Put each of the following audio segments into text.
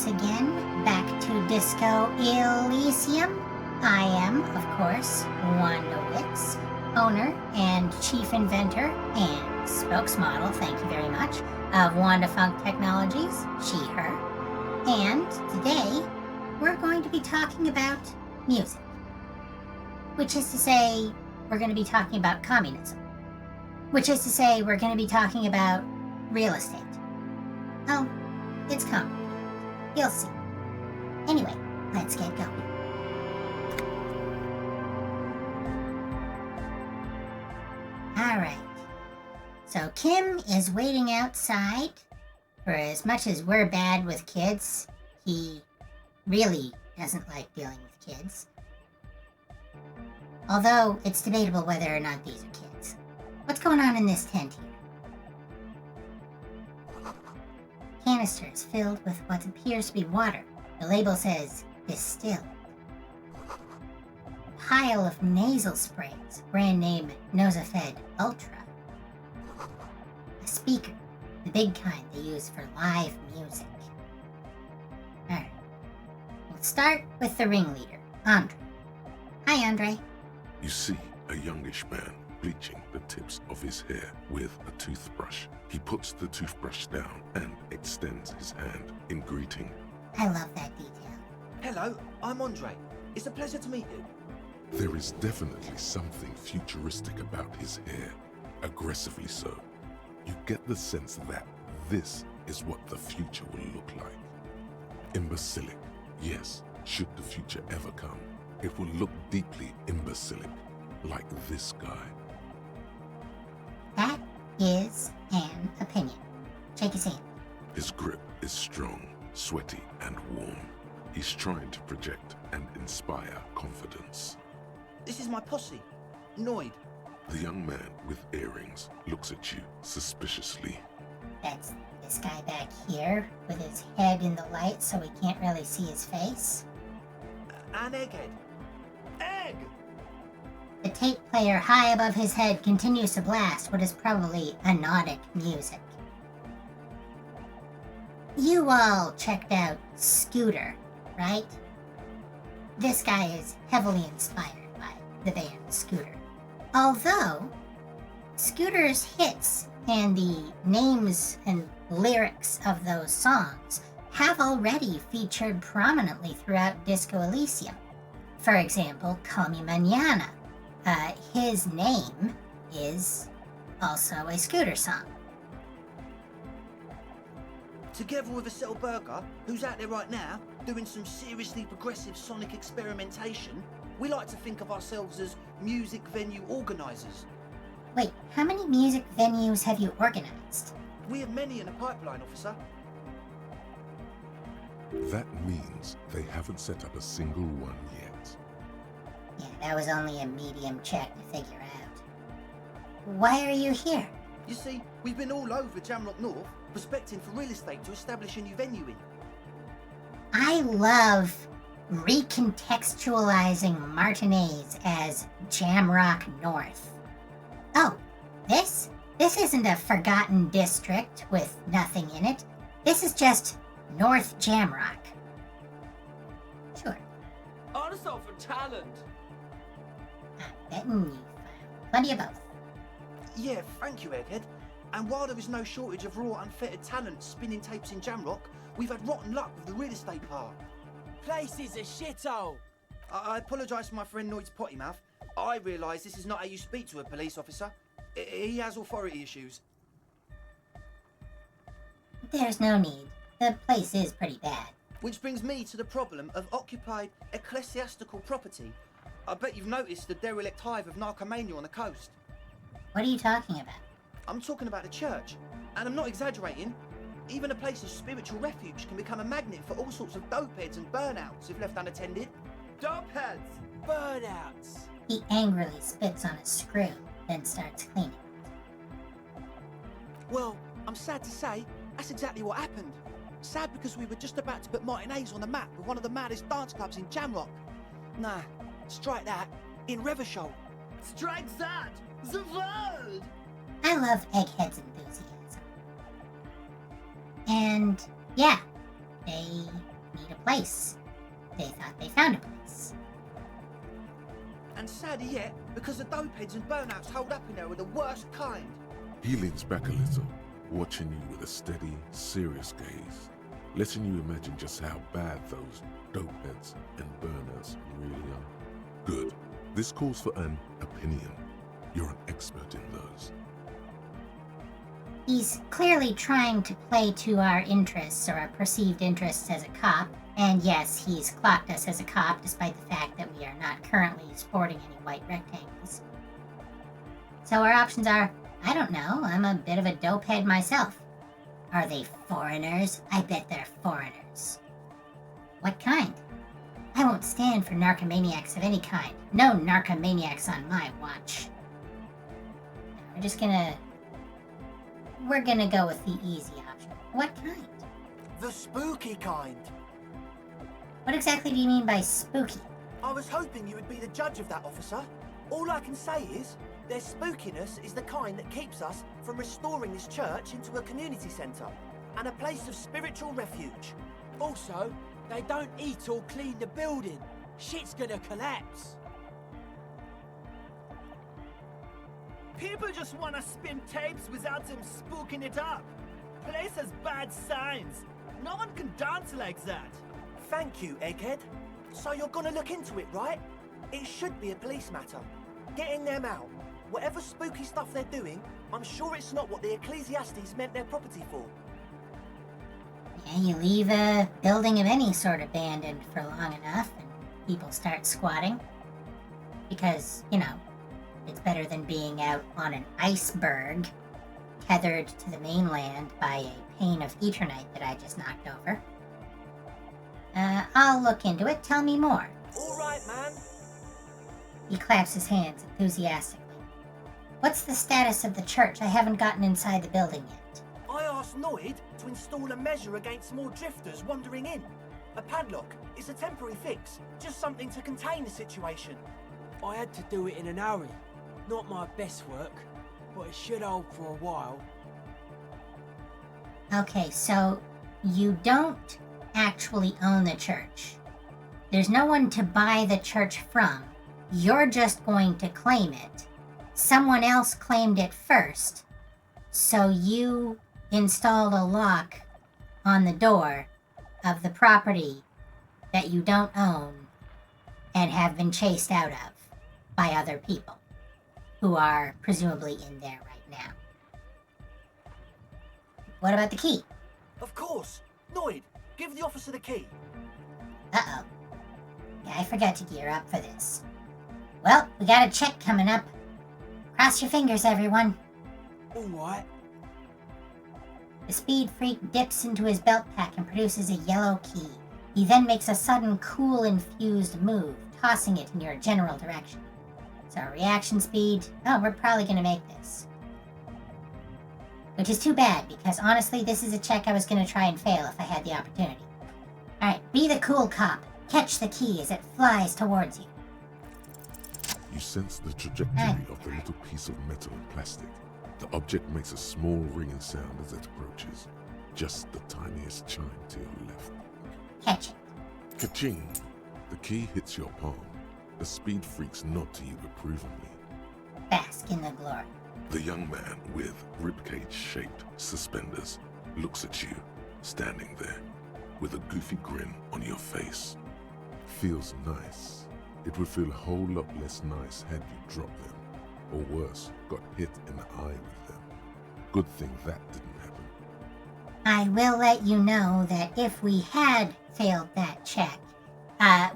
once again back to Disco Elysium. I am, of course, Wanda, owner and chief inventor and spokesmodel, thank you very much, of Wanda Funk Technologies, she, her. And today, we're going to be talking about music. Which is to say, we're going to be talking about communism. Which is to say, we're going to be talking about real estate. Oh, it's coming. You'll see. Anyway, let's get going. Alright. So Kim is waiting outside. For as much as we're bad with kids, he really doesn't like dealing with kids. Although, it's debatable whether or not these are kids. What's going on in this tent here? Canisters filled with what appears to be water. The label says, distilled. A pile of nasal sprays, brand name Nosafed Ultra. A speaker, the big kind they use for live music. Alright. We'll start with the ringleader, Andre. Hi, Andre. You see a youngish man bleaching the tips of his hair with a toothbrush. He puts the toothbrush down and extends his hand in greeting. I love that detail. Hello, I'm Andre. It's a pleasure to meet you. There is definitely something futuristic about his hair, aggressively so. You get the sense that this is what the future will look like. Imbecilic, yes, should the future ever come, it will look deeply imbecilic, like this guy. That is an opinion. Shake his hand. His grip is strong, sweaty, and warm. He's trying to project and inspire confidence. This is my posse, Noid. The young man with earrings looks at you suspiciously. That's this guy back here with his head in the light so we can't really see his face. An egghead. Egg! The tape player high above his head continues to blast what is probably anodic music. You all checked out Scooter, right? This guy is heavily inspired by the band Scooter. Although, Scooter's hits and the names and lyrics of those songs have already featured prominently throughout Disco Elysium. For example, Call Me Mañana. His name is also a Scooter song. Together with Estelle Berger, who's out there right now, doing some seriously progressive sonic experimentation, we like to think of ourselves as music venue organisers. Wait, how many music venues have you organized? We have many in the pipeline, officer. That means they haven't set up a single one yet. Yeah, that was only a medium check to figure out. Why are you here? You see, we've been all over Jamrock North, prospecting for real estate to establish a new venue in. I love recontextualizing Martinaise as Jamrock North. Oh, this isn't a forgotten district with nothing in it. This is just North Jamrock. Sure. Also for talent. I'm betting you found plenty of both. Yeah, thank you, Egghead. And while there is no shortage of raw, unfettered talent spinning tapes in Jamrock, we've had rotten luck with the real estate part. Place is a shithole. I apologise for my friend Noid's potty mouth. I realise this is not how you speak to a police officer. He has authority issues. There's no need. The place is pretty bad. Which brings me to the problem of occupied ecclesiastical property. I bet you've noticed the derelict hive of narcomania on the coast. What are you talking about? I'm talking about the church, and I'm not exaggerating. Even a place of spiritual refuge can become a magnet for all sorts of dopeheads and burnouts if left unattended. Dopeheads! Burnouts! He angrily spits on a screw, then starts cleaning. Well, I'm sad to say, that's exactly what happened. Sad because we were just about to put Martinaise on the map with one of the maddest dance clubs in Jamrock. Nah, strike that, in Revachol. Strike that! The word! I love Egghead's enthusiasm. And yeah, they need a place. They thought they found a place. And sadder yet, because the dopeheads and burnouts hold up in there are the worst kind. He leans back a little, watching you with a steady, serious gaze, letting you imagine just how bad those dopeheads and burnouts really are. Good. This calls for an opinion. You're an expert in those. He's clearly trying to play to our interests, or our perceived interests as a cop. And yes, he's clocked us as a cop, despite the fact that we are not currently sporting any white rectangles. So our options are, I don't know, I'm a bit of a dopehead myself. Are they foreigners? I bet they're foreigners. What kind? I won't stand for narcomaniacs of any kind. No narcomaniacs on my watch. We're gonna go with the easy option. What kind? The spooky kind. What exactly do you mean by spooky? I was hoping you would be the judge of that, officer. All I can say is, their spookiness is the kind that keeps us from restoring this church into a community centre and a place of spiritual refuge. Also, they don't eat or clean the building. Shit's gonna collapse. People just want to spin tapes without them spooking it up. Place has bad signs. No one can dance like that. Thank you, Egghead. So you're gonna look into it, right? It should be a police matter. Getting them out. Whatever spooky stuff they're doing, I'm sure it's not what the Ecclesiastes meant their property for. Yeah, you leave a building of any sort abandoned for long enough and people start squatting. Because, it's better than being out on an iceberg, tethered to the mainland by a pane of eternite that I just knocked over. I'll look into it. Tell me more. All right, man. He claps his hands enthusiastically. What's the status of the church? I haven't gotten inside the building yet. I asked Noid to install a measure against more drifters wandering in. A padlock is a temporary fix, just something to contain the situation. I had to do it in an hurry. Not my best work, but it should hold for a while. Okay, so you don't actually own the church. There's no one to buy the church from. You're just going to claim it. Someone else claimed it first, so you installed a lock on the door of the property that you don't own and have been chased out of by other people who are presumably in there right now. What about the key? Of course. Noid, give the officer the key. Uh-oh. Yeah, I forgot to gear up for this. Well, we got a check coming up. Cross your fingers, everyone. All right. The speed freak dips into his belt pack and produces a yellow key. He then makes a sudden cool-infused move, tossing it in your general direction. So reaction speed, we're probably going to make this. Which is too bad, because honestly, this is a check I was going to try and fail if I had the opportunity. Alright, be the cool cop. Catch the key as it flies towards you. You sense the trajectory of the little piece of metal and plastic. The object makes a small ringing sound as it approaches. Just the tiniest chime to your left. Catch it. Ka-ching! The key hits your palm. The speed freaks nod to you approvingly. Bask in the glory. The young man with ribcage-shaped suspenders looks at you, standing there, with a goofy grin on your face. Feels nice. It would feel a whole lot less nice had you dropped them, or worse, got hit in the eye with them. Good thing that didn't happen. I will let you know that if we had failed that check,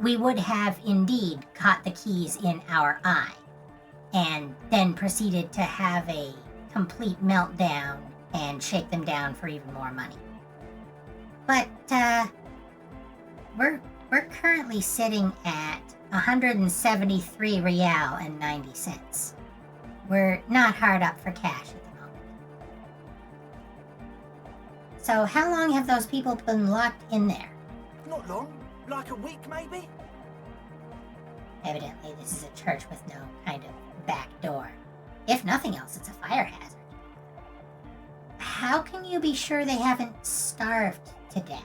we would have indeed caught the keys in our eye, and then proceeded to have a complete meltdown and shake them down for even more money. But, we're currently sitting at 173 real and 90 cents. We're not hard up for cash at the moment. So how long have those people been locked in there? Not long. Like a week, maybe? Evidently, this is a church with no kind of back door. If nothing else, it's a fire hazard. How can you be sure they haven't starved to death?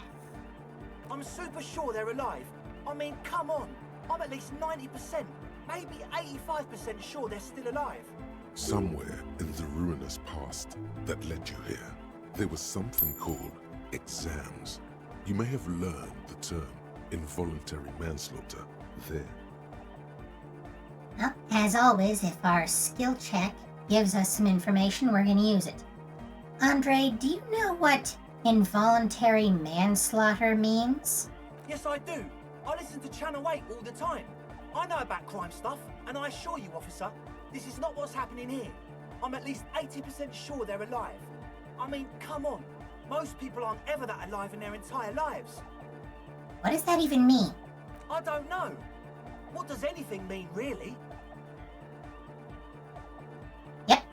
I'm super sure they're alive. I mean, come on. I'm at least 90%, maybe 85% sure they're still alive. Somewhere in the ruinous past that led you here, there was something called exams. You may have learned the term involuntary manslaughter there. Well, as always, if our skill check gives us some information, we're going to use it. Andre, do you know what involuntary manslaughter means? Yes, I do. I listen to Channel 8 all the time. I know about crime stuff, and I assure you, officer, this is not what's happening here. I'm at least 80% sure they're alive. I mean, come on. Most people aren't ever that alive in their entire lives. What does that even mean? I don't know. What does anything mean, really? Yep.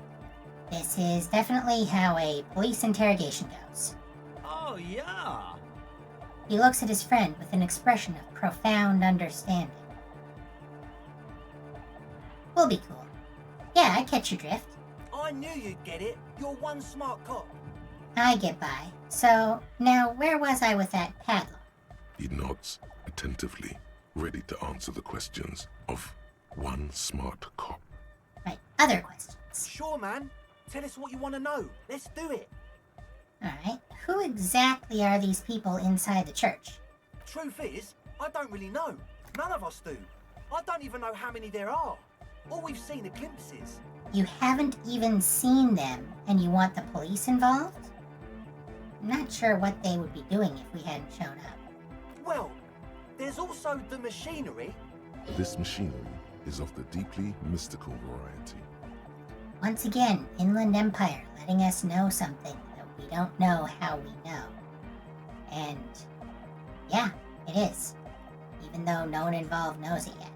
This is definitely how a police interrogation goes. Oh, yeah. He looks at his friend with an expression of profound understanding. We'll be cool. Yeah, I catch your drift. I knew you'd get it. You're one smart cop. I get by. So, now where was I with that padlock? He nods attentively, ready to answer the questions of one smart cop. Right, other questions. Sure, man. Tell us what you want to know. Let's do it. Alright, who exactly are these people inside the church? Truth is, I don't really know. None of us do. I don't even know how many there are. All we've seen are glimpses. You haven't even seen them, and you want the police involved? I'm not sure what they would be doing if we hadn't shown up. Well, there's also the machinery. This machinery is of the deeply mystical variety. Once again, Inland Empire letting us know something that we don't know how we know. And yeah, it is. Even though no one involved knows it yet.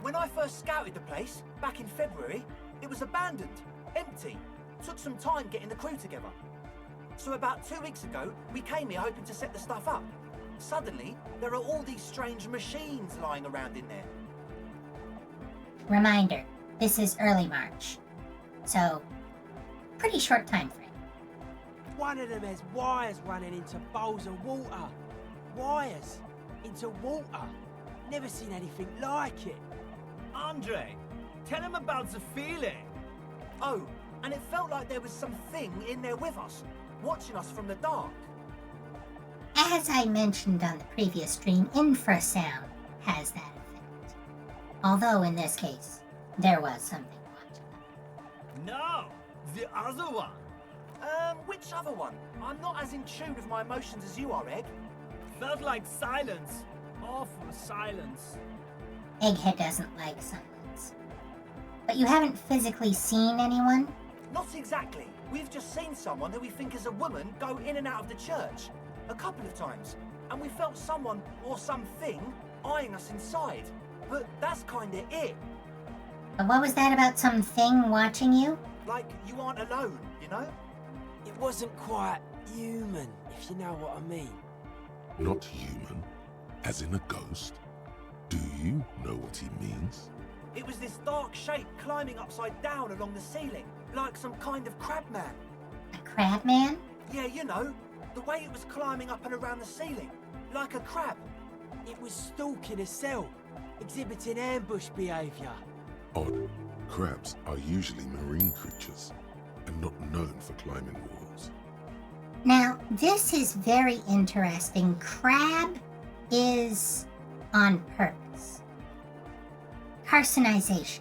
When I first scouted the place, back in February, it was abandoned, empty. Took some time getting the crew together. So about 2 weeks ago, we came here hoping to set the stuff up. Suddenly, there are all these strange machines lying around in there. Reminder, this is early March. So, pretty short time frame. One of them has wires running into bowls of water. Wires into water. Never seen anything like it. Andre, tell him about the feeling. Oh, and it felt like there was something in there with us, watching us from the dark. As I mentioned on the previous stream, infrasound has that effect. Although in this case, there was something watching. No, the other one. Which other one? I'm not as in tune with my emotions as you are, Egg. Felt like silence. Awful silence. Egghead doesn't like silence. But you haven't physically seen anyone? Not exactly. We've just seen someone who we think is a woman go in and out of the church. A couple of times. And we felt someone or something eyeing us inside. But that's kinda it. But what was that about something watching you? Like you aren't alone, you know? It wasn't quite human, if you know what I mean. Not human, as in a ghost? Do you know what he means? It was this dark shape climbing upside down along the ceiling, like some kind of crab man. A crab man? Yeah, you know, the way it was climbing up and around the ceiling, like a crab. It was stalking a cell, exhibiting ambush behaviour. Odd. Crabs are usually marine creatures, and not known for climbing walls. Now, this is very interesting. Crab is on purpose. Carcinization.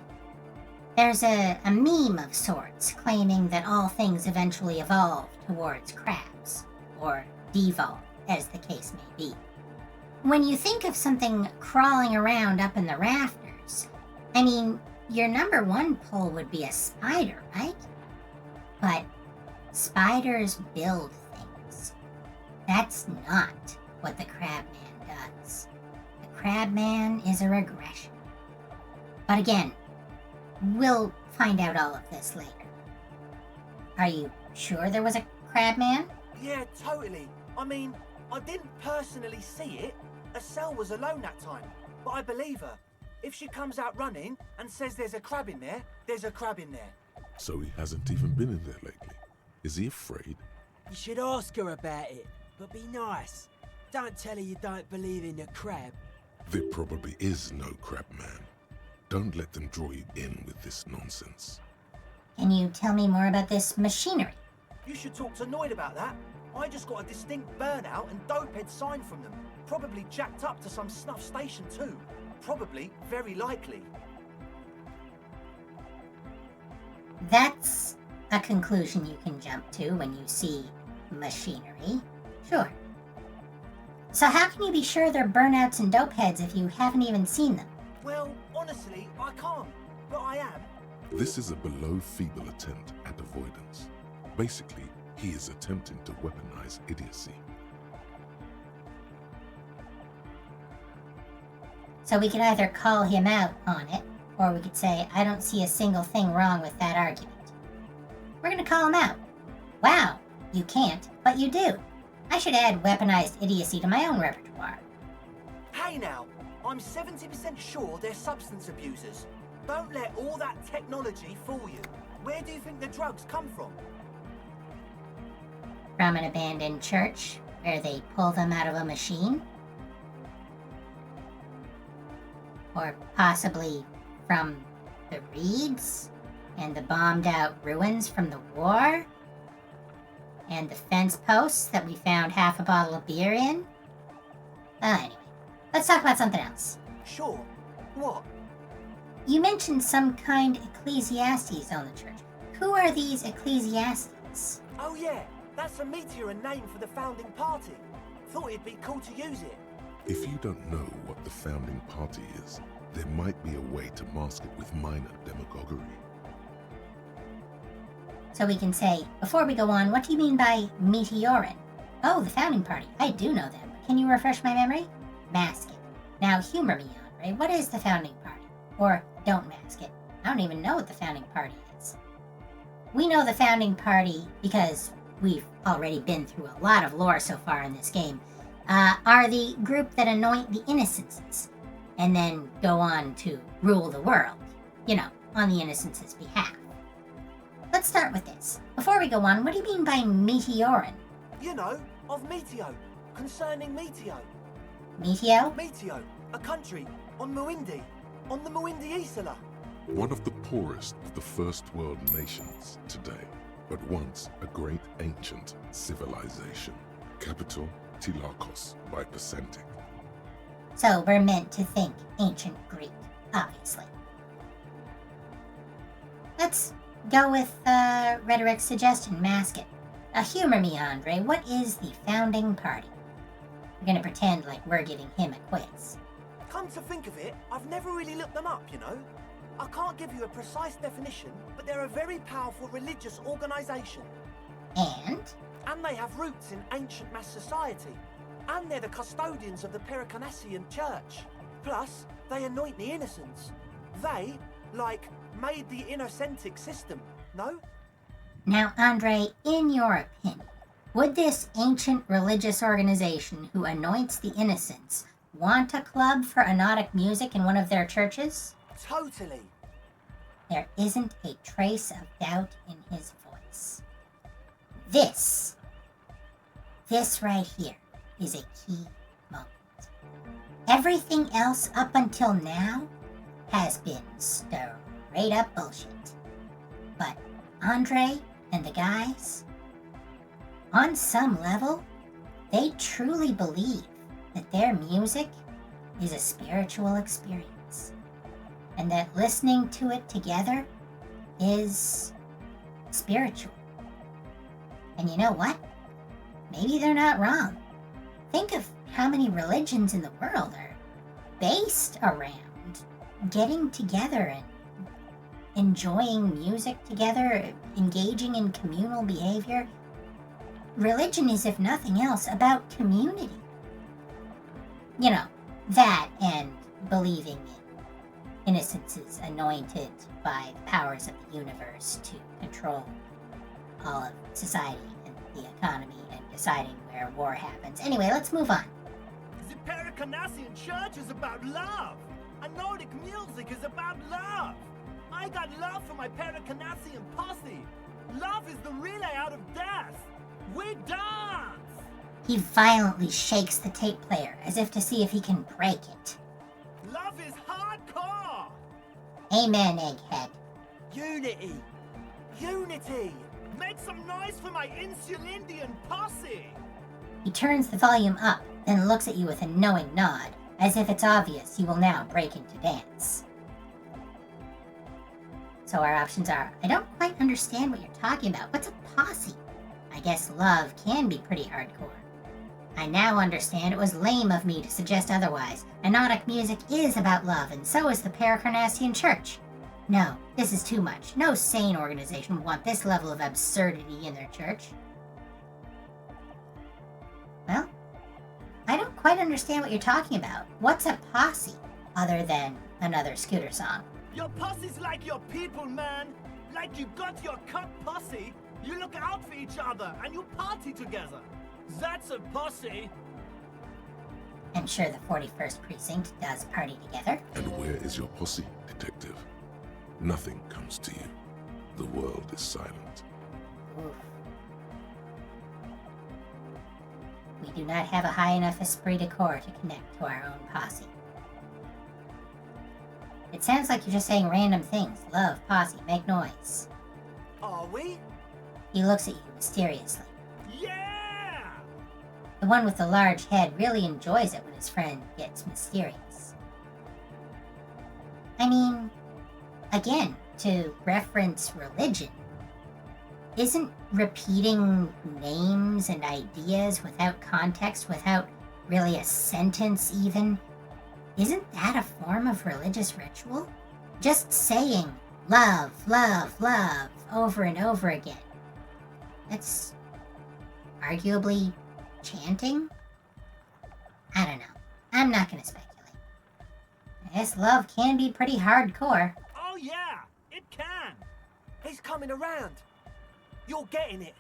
There's a meme of sorts claiming that all things eventually evolve towards crabs, or devolve, as the case may be. When you think of something crawling around up in the rafters, I mean, your number one pull would be a spider, right? But spiders build things. That's not what the crab man does. The crab man is a regression. But again, we'll find out all of this later. Are you sure there was a crab man? Yeah, totally. I mean, I didn't personally see it. Estelle was alone that time, but I believe her. If she comes out running and says there's a crab in there, there's a crab in there. So he hasn't even been in there lately. Is he afraid? You should ask her about it, but be nice. Don't tell her you don't believe in the crab. There probably is no crab man. Don't let them draw you in with this nonsense. Can you tell me more about this machinery? You should talk to Noid about that. I just got a distinct burnout and dopehead sign from them. Probably jacked up to some snuff station too. Probably, very likely. That's a conclusion you can jump to when you see machinery. Sure. So how can you be sure they're burnouts and dopeheads if you haven't even seen them? Well, honestly, I can't. But I am. This is a below feeble attempt at avoidance. Basically, he is attempting to weaponize idiocy. So we could either call him out on it, or we could say, I don't see a single thing wrong with that argument. We're gonna call him out. Wow, you can't, but you do. I should add weaponized idiocy to my own repertoire. Hey now, I'm 70% sure they're substance abusers. Don't let all that technology fool you. Where do you think the drugs come from? From an abandoned church, where they pull them out of a machine? Or possibly from the reeds and the bombed out ruins from the war? And the fence posts that we found half a bottle of beer in? Anyway, let's talk about something else. Sure. What? You mentioned some kind ecclesiastes on the church. Who are these ecclesiastes? Oh yeah, that's a meteor name for the founding party. Thought it'd be cool to use it. If you don't know what the founding party is, there might be a way to mask it with minor demagoguery. So we can say, before we go on, what do you mean by meteorin? Oh, the founding party. I do know them. Can you refresh my memory? Mask it. Now humor me, Andre. What is the founding party? Or don't mask it. I don't even know what the founding party is. We know the founding party because we've already been through a lot of lore so far in this game. Are the group that anoint the innocences and then go on to rule the world, you know, on the innocences' behalf. Let's start with this. Before we go on, what do you mean by meteorin? You know, of Meteo. Concerning Meteo. Meteo? Meteo, a country on Muindi. On the Muindi Isla. One of the poorest of the first world nations today, but once a great ancient civilization. Capital Tilakos by percentage. So we're meant to think ancient Greek, obviously. Let's go with rhetoric's suggestion, mask it. Humor me, Andre. What is the founding party? We're gonna pretend like we're giving him a quiz. Come to think of it, I've never really looked them up, you know. I can't give you a precise definition, but they're a very powerful religious organisation. And they have roots in ancient mass society. And they're the custodians of the Pericanassian church. Plus, they anoint the innocents. They, like, made the innocentic system, no? now, Andre, in your opinion, would this ancient religious organization who anoints the innocents want a club for anotic music in one of their churches? Totally. There isn't a trace of doubt in his voice. This right here is a key moment. Everything else up until now has been straight up bullshit. But Andre and the guys, on some level, they truly believe that their music is a spiritual experience, and that listening to it together is spiritual. And you know what? Maybe they're not wrong. Think of how many religions in the world are based around getting together and enjoying music together, engaging in communal behavior. Religion is, if nothing else, about community. You know, that and believing in innocences anointed by the powers of the universe to control all of society and the economy and deciding where war happens. Anyway, let's move on. The Pericanassian church is about love. And Nordic music is about love. I got love for my Pericanassian posse. Love is the relay out of death. We dance. He violently shakes the tape player as if to see if he can break it. Love is hardcore! Amen, Egghead. Unity! Unity! Make some noise for my Insulindian posse! He turns the volume up, then looks at you with a knowing nod, as if it's obvious you will now break into dance. So our options are, I don't quite understand what you're talking about. What's a posse? I guess love can be pretty hardcore. I now understand it was lame of me to suggest otherwise. Anodic music is about love, and so is the Paracarnassian Church. No, this is too much. No sane organization would want this level of absurdity in their church. Well, I don't quite understand what you're talking about. What's a posse, other than another Scooter song? Your posse's like your people, man! Like you got your cup posse, you look out for each other and you party together! That's a posse! I'm sure the 41st Precinct does party together. And where is your posse, detective? Nothing comes to you. The world is silent. Oof. We do not have a high enough esprit de corps to connect to our own posse. It sounds like you're just saying random things. Love, posse, make noise. Are we? He looks at you mysteriously. Yeah! The one with the large head really enjoys it when his friend gets mysterious. I mean, again, to reference religion, isn't repeating names and ideas without context, without really a sentence even, isn't that a form of religious ritual? Just saying love, love, love over and over again. That's arguably chanting? I don't know. I'm not going to speculate. I guess love can be pretty hardcore. Oh yeah, it can! He's coming around. You're getting it.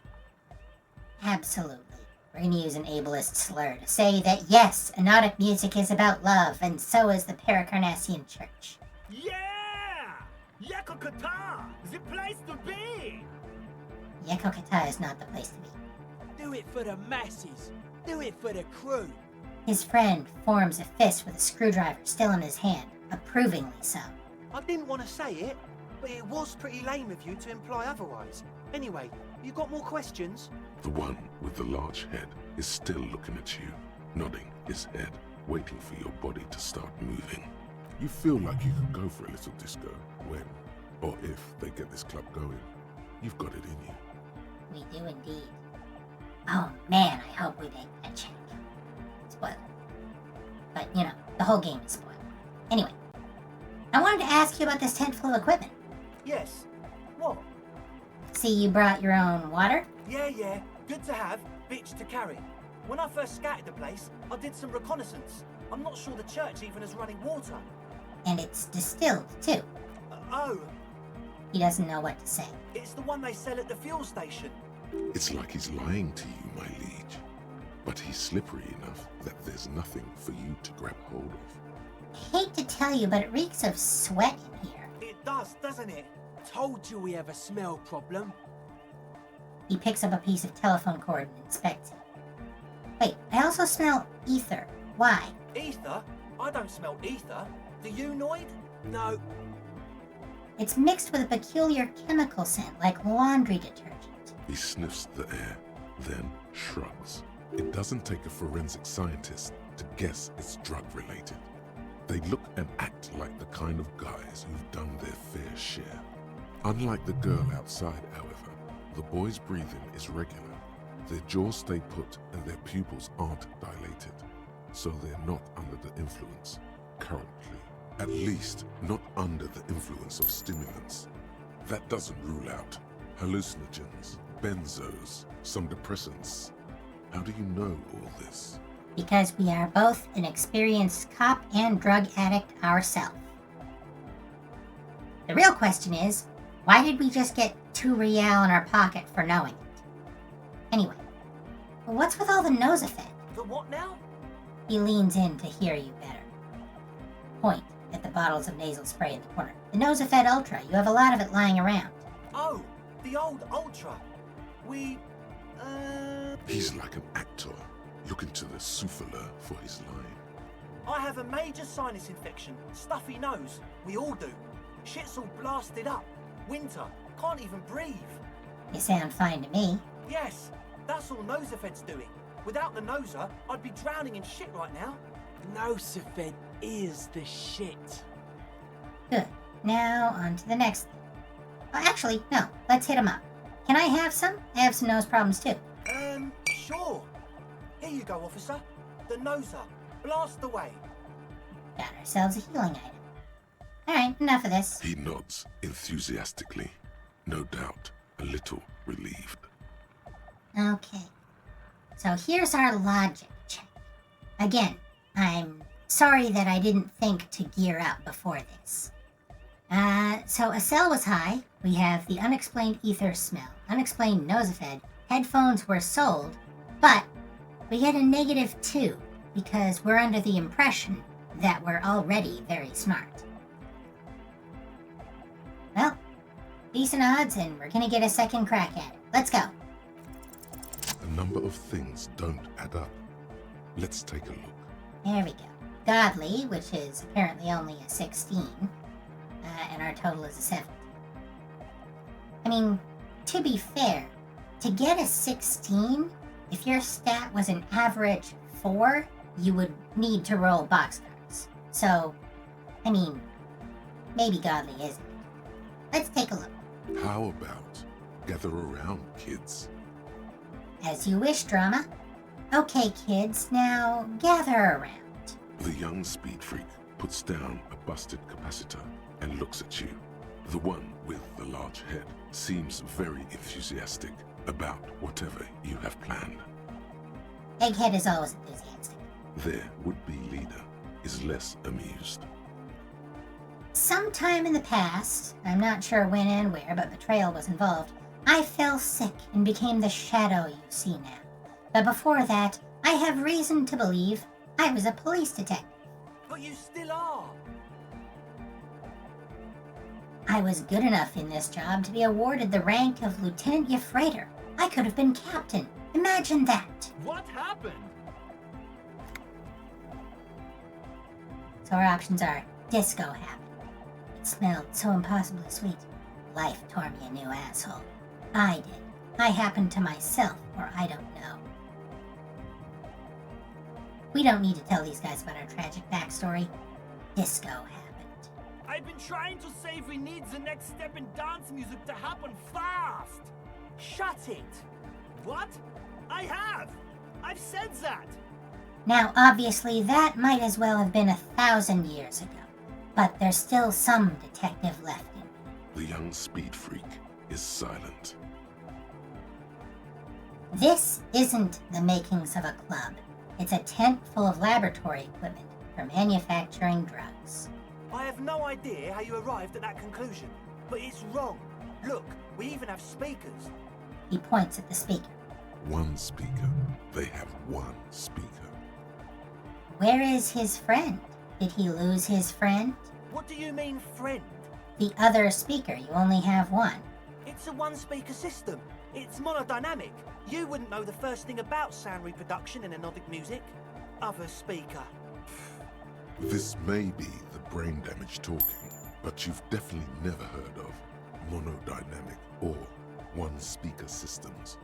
Absolutely. We're going to use an ableist slur to say that yes, anodic music is about love, and so is the Paracarnassian Church. Yeah! Yakokata! The place to be! Yekokata is not the place to be. Do it for the masses! Do it for the crew! His friend forms a fist with a screwdriver still in his hand, approvingly so. I didn't want to say it, but it was pretty lame of you to imply otherwise. Anyway, you got more questions? The one with the large head is still looking at you, nodding his head, waiting for your body to start moving. You feel like you could go for a little disco when, or if they get this club going. You've got it in you. We do indeed. Oh man, I hope we make that change. Spoiler. But, you know, the whole game is spoiled. Anyway, I wanted to ask you about this tent full of equipment. Yes. What? See, you brought your own water? Yeah. Good to have, bitch to carry. When I first scouted the place, I did some reconnaissance. I'm not sure the church even is running water. And it's distilled, too. Oh, He doesn't know what to say. it's the one they sell at the fuel station. It's like he's lying to you, my liege. But he's slippery enough that there's nothing for you to grab hold of. Hate to tell you, but it reeks of sweat in here. It does, doesn't it? Told you we have a smell problem. He picks up a piece of telephone cord and inspects it. Wait, I also smell ether. Why? Ether? I don't smell ether. Do you, Noid? No, It's mixed with a peculiar chemical scent, like laundry detergent. He sniffs the air, then shrugs. It doesn't take a forensic scientist to guess it's drug-related. They look and act like the kind of guys who've done their fair share. Unlike the girl outside, however, the boys' breathing is regular. Their jaws stay put and their pupils aren't dilated, so they're not under the influence, currently. At least, not under the influence of stimulants. That doesn't rule out hallucinogens, benzos, some depressants. How do you know all this? Because we are both an experienced cop and drug addict ourselves. The real question is, why did we just get 2 real in our pocket for knowing it? Anyway, what's with all the nose effect? The what now? He leans in to hear you better. Point at the bottles of nasal spray in the corner. The Nosafed Ultra. You have a lot of it lying around. Oh, the old Ultra. We, He's like an actor. Look into the souffleur for his line. I have a major sinus infection, stuffy nose. We all do. Shit's all blasted up. Winter, can't even breathe. You sound fine to me. Yes, that's all Nosefed's doing. Without the noser, I'd be drowning in shit right now. Nosefed is the shit. Good. Now, on to the next thing. Well, actually, no. Let's hit 'em up. Can I have some? I have some nose problems, too. Sure. Here you go, officer. The noser. Blast away. Got ourselves a healing item. Alright, enough of this. He nods enthusiastically, no doubt a little relieved. Okay. So here's our logic check. Again, I'm sorry that I didn't think to gear up before this. So a cell was high. We have the unexplained ether smell, unexplained Nosefed, headphones were sold, but we get a -2 because we're under the impression that we're already very smart. Well, decent odds, and we're gonna get a second crack at it. Let's go. A number of things don't add up. Let's take a look. There we go. Godly, which is apparently only a 16, and our total is a 7. I mean, to be fair, to get a 16, if your stat was an average 4, you would need to roll boxcars. So, I mean, maybe Godly isn't. Let's take a look. How about gather around, kids? As you wish, Drama. Okay, kids, now gather around. The young speed freak puts down a busted capacitor and looks at you. The one with the large head seems very enthusiastic about whatever you have planned. Egghead is always enthusiastic. Their would-be leader is less amused. Sometime in the past, I'm not sure when and where, but betrayal was involved, I fell sick and became the shadow you see now. But before that, I have reason to believe I was a police detective. But you still are. I was good enough in this job to be awarded the rank of Lieutenant Yefrater. I could have been captain. Imagine that. What happened? So our options are disco happened. It smelled so impossibly sweet. Life tore me a new asshole. I did. I happened to myself, or I don't know. We don't need to tell these guys about our tragic backstory. Disco happened. I've been trying to say we need the next step in dance music to happen fast. Shut it. What? I have. I've said that. Now, obviously, that might as well have been 1,000 years ago. But there's still some detective left in me. The young speed freak is silent. This isn't the makings of a club. It's a tent full of laboratory equipment for manufacturing drugs. I have no idea how you arrived at that conclusion, but it's wrong. Look, we even have speakers. He points at the speaker. One speaker. They have one speaker. Where is his friend? Did he lose his friend? What do you mean, friend? The other speaker, you only have one. It's a one-speaker system. It's monodynamic. You wouldn't know the first thing about sound reproduction in anodic music. Other speaker. This may be the brain damage talking, but you've definitely never heard of monodynamic or one-speaker systems.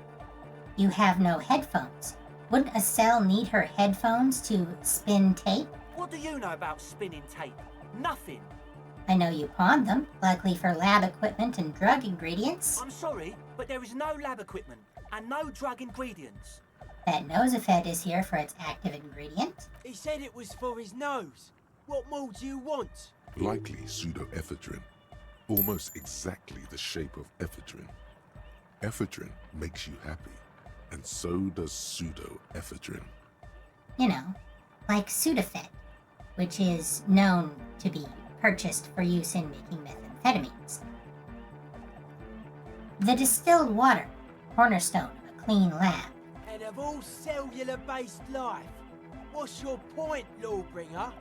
You have no headphones. Wouldn't a cell need her headphones to spin tape? What do you know about spinning tape? Nothing. I know you pawned them, likely for lab equipment and drug ingredients. I'm sorry, but there is no lab equipment and no drug ingredients. That Nosefed is here for its active ingredient. He said it was for his nose. What more do you want? Likely pseudoephedrine, almost exactly the shape of ephedrine. Ephedrine makes you happy, and so does pseudoephedrine. You know, like Sudafed, which is known to be purchased for use in making methamphetamines. The distilled water, cornerstone of a clean lab. And of all cellular-based life, what's your point, Lawbringer?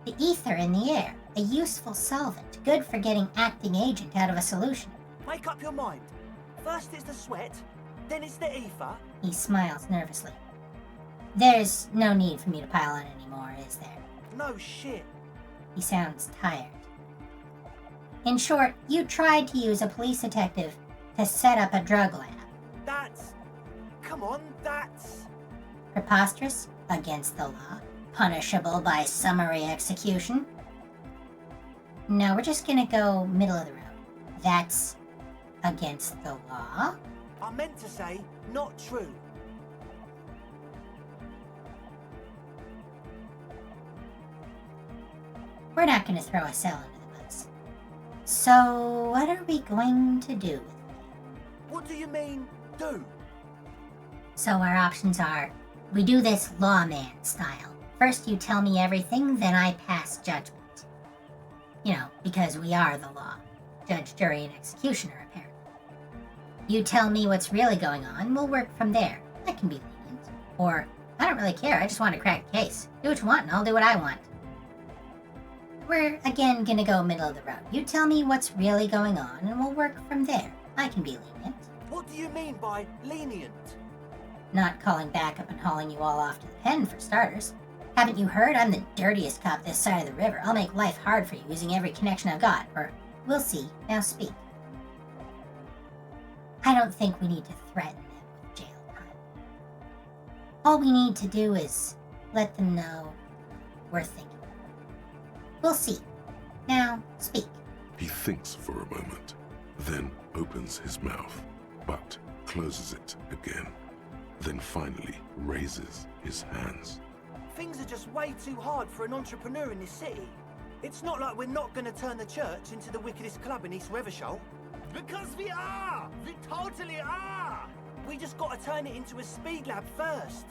The ether in the air, a useful solvent, good for getting acting agent out of a solution. Make up your mind. First it's the sweat, then it's the ether. He smiles nervously. There's no need for me to pile on anymore, is there? No shit. He sounds tired. In short, you tried to use a police detective to set up a drug lab. That's... Come on, that's... Preposterous, against the law, punishable by summary execution. No, we're just gonna go middle of the road. That's against the law. I meant to say, not true. We're not gonna throw a cell under the bus. So, what are we going to do with it? What do you mean, do? So our options are, we do this lawman style. First you tell me everything, then I pass judgment. You know, because we are the law. Judge, jury, and executioner, apparently. You tell me what's really going on, we'll work from there. That can be lenient. Or, I don't really care, I just want to crack a case. Do what you want and I'll do what I want. We're, again, gonna go middle of the road. You tell me what's really going on and we'll work from there. I can be lenient. What do you mean by lenient? Not calling back up and hauling you all off to the pen, for starters. Haven't you heard? I'm the dirtiest cop this side of the river. I'll make life hard for you using every connection I've got. Or, we'll see. Now speak. I don't think we need to threaten them with jail time. All we need to do is let them know we're thinking. We'll see. Now, speak. He thinks for a moment, then opens his mouth, but closes it again. Then finally raises his hands. Things are just way too hard for an entrepreneur in this city. It's not like we're not going to turn the church into the wickedest club in East Reversholt. Because we are! We totally are! We just got to turn it into a speed lab first.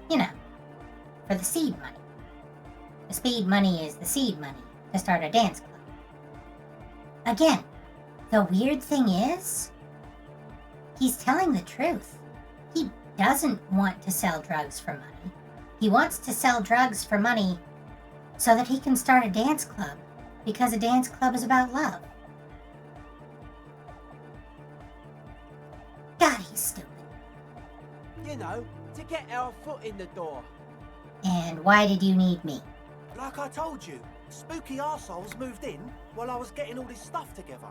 You know, for the seed money. The speed money is the seed money to start a dance club. Again, the weird thing is, he's telling the truth. He doesn't want to sell drugs for money. He wants to sell drugs for money so that he can start a dance club, because a dance club is about love. God, he's stupid. You know, to get our foot in the door. And why did you need me? Like I told you, spooky arseholes moved in while I was getting all this stuff together.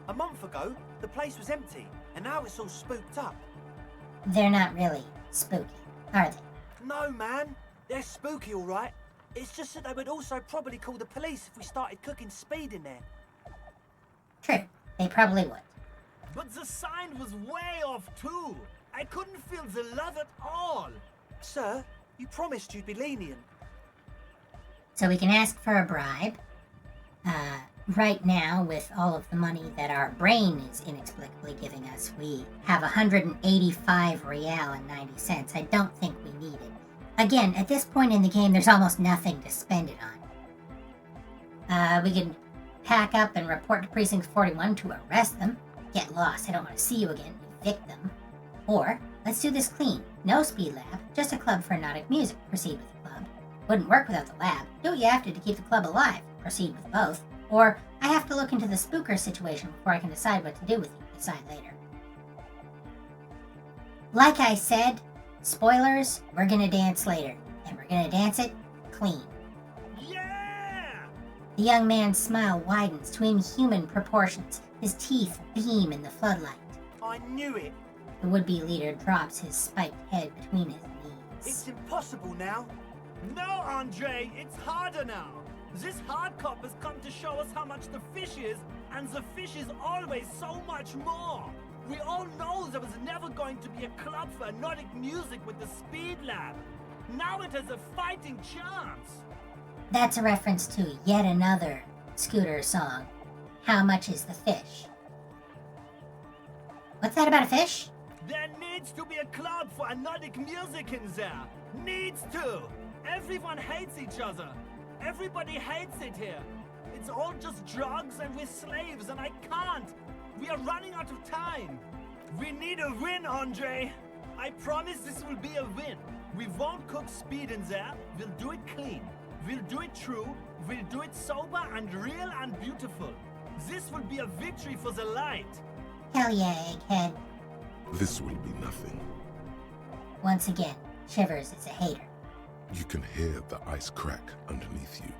A month ago, the place was empty, and now it's all spooked up. They're not really spooky, are they? No, man. They're spooky, all right. It's just that they would also probably call the police if we started cooking speed in there. True, they probably would. But the sign was way off too. I couldn't feel the love at all. Sir, you promised you'd be lenient. So we can ask for a bribe. Right now, with all of the money that our brain is inexplicably giving us, we have 185 real and 90 cents. I don't think we need it. Again, at this point in the game, there's almost nothing to spend it on. We can pack up and report to Precinct 41 to arrest them. Get lost, I don't want to see you again, evict them. Or, let's do this clean. No speed lab, just a club for nautic music. Proceed with the club. Wouldn't work without the lab. Do what you have to keep the club alive. Proceed with both. Or, I have to look into the spooker situation before I can decide what to do with you. Decide later. Like I said, spoilers, we're gonna dance later. And we're gonna dance it clean. Yeah! The young man's smile widens to inhuman proportions. His teeth beam in the floodlight. I knew it. The would-be leader drops his spiked head between his knees. It's impossible now. No, Andre, it's harder now. This hard cop has come to show us how much the fish is, and the fish is always so much more. We all know there was never going to be a club for nautic music with the Speed Lab. Now it has a fighting chance. That's a reference to yet another Scooter song. How much is the fish? What's that about a fish? There needs to be a club for nautic music in there. Needs to. Everyone hates each other. Everybody hates it here. It's all just drugs and we're slaves and I can't. We are running out of time. We need a win, Andre. I promise this will be a win. We won't cook speed in there. We'll do it clean. We'll do it true. We'll do it sober and real and beautiful. This will be a victory for the light. Hell yeah, egghead. This will be nothing. Once again, Shivers is a hater. You can hear the ice crack underneath you.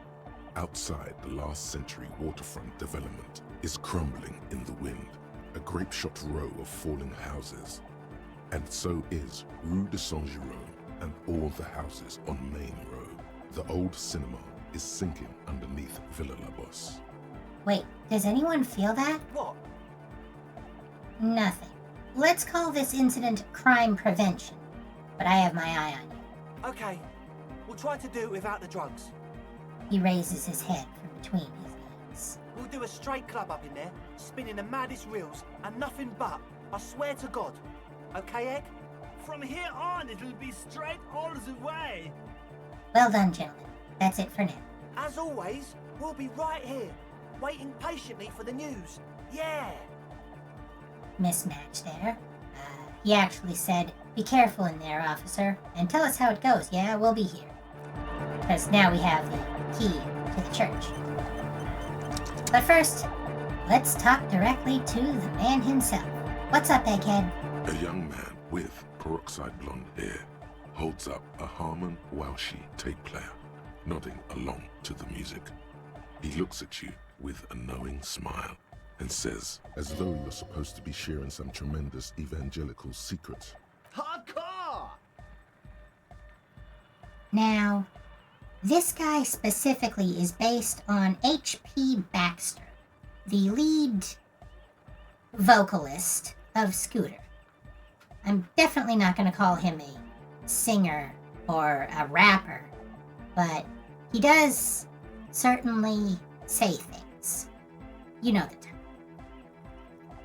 Outside, the last century waterfront development is crumbling in the wind, a grape-shot row of falling houses. And so is Rue de Saint-Jérôme and all the houses on Main Road. The old cinema is sinking underneath Villa La Bosse. Wait, does anyone feel that? What? Nothing. Let's call this incident crime prevention. But I have my eye on you. Okay, we'll try to do it without the drugs. He raises his head from between his knees. We'll do a straight club up in there, spinning the maddest reels, and nothing but. I swear to God. Okay, Egg? From here on, it'll be straight all the way. Well done, gentlemen. That's it for now. As always, we'll be right here, waiting patiently for the news. Yeah! Mismatch there. He actually said, "Be careful in there, officer, and tell us how it goes. Yeah, we'll be here." Because now we have the key to the church. But first, let's talk directly to the man himself. What's up, Egghead? A young man with peroxide blonde hair holds up a Harman Walshy tape player, nodding along to the music. He looks at you with a knowing smile and says, as though you're supposed to be sharing some tremendous evangelical secret, Hardcore! Now, this guy specifically is based on H.P. Baxter, the lead vocalist of Scooter. I'm definitely not going to call him a singer or a rapper, but he does certainly say things. You know the type.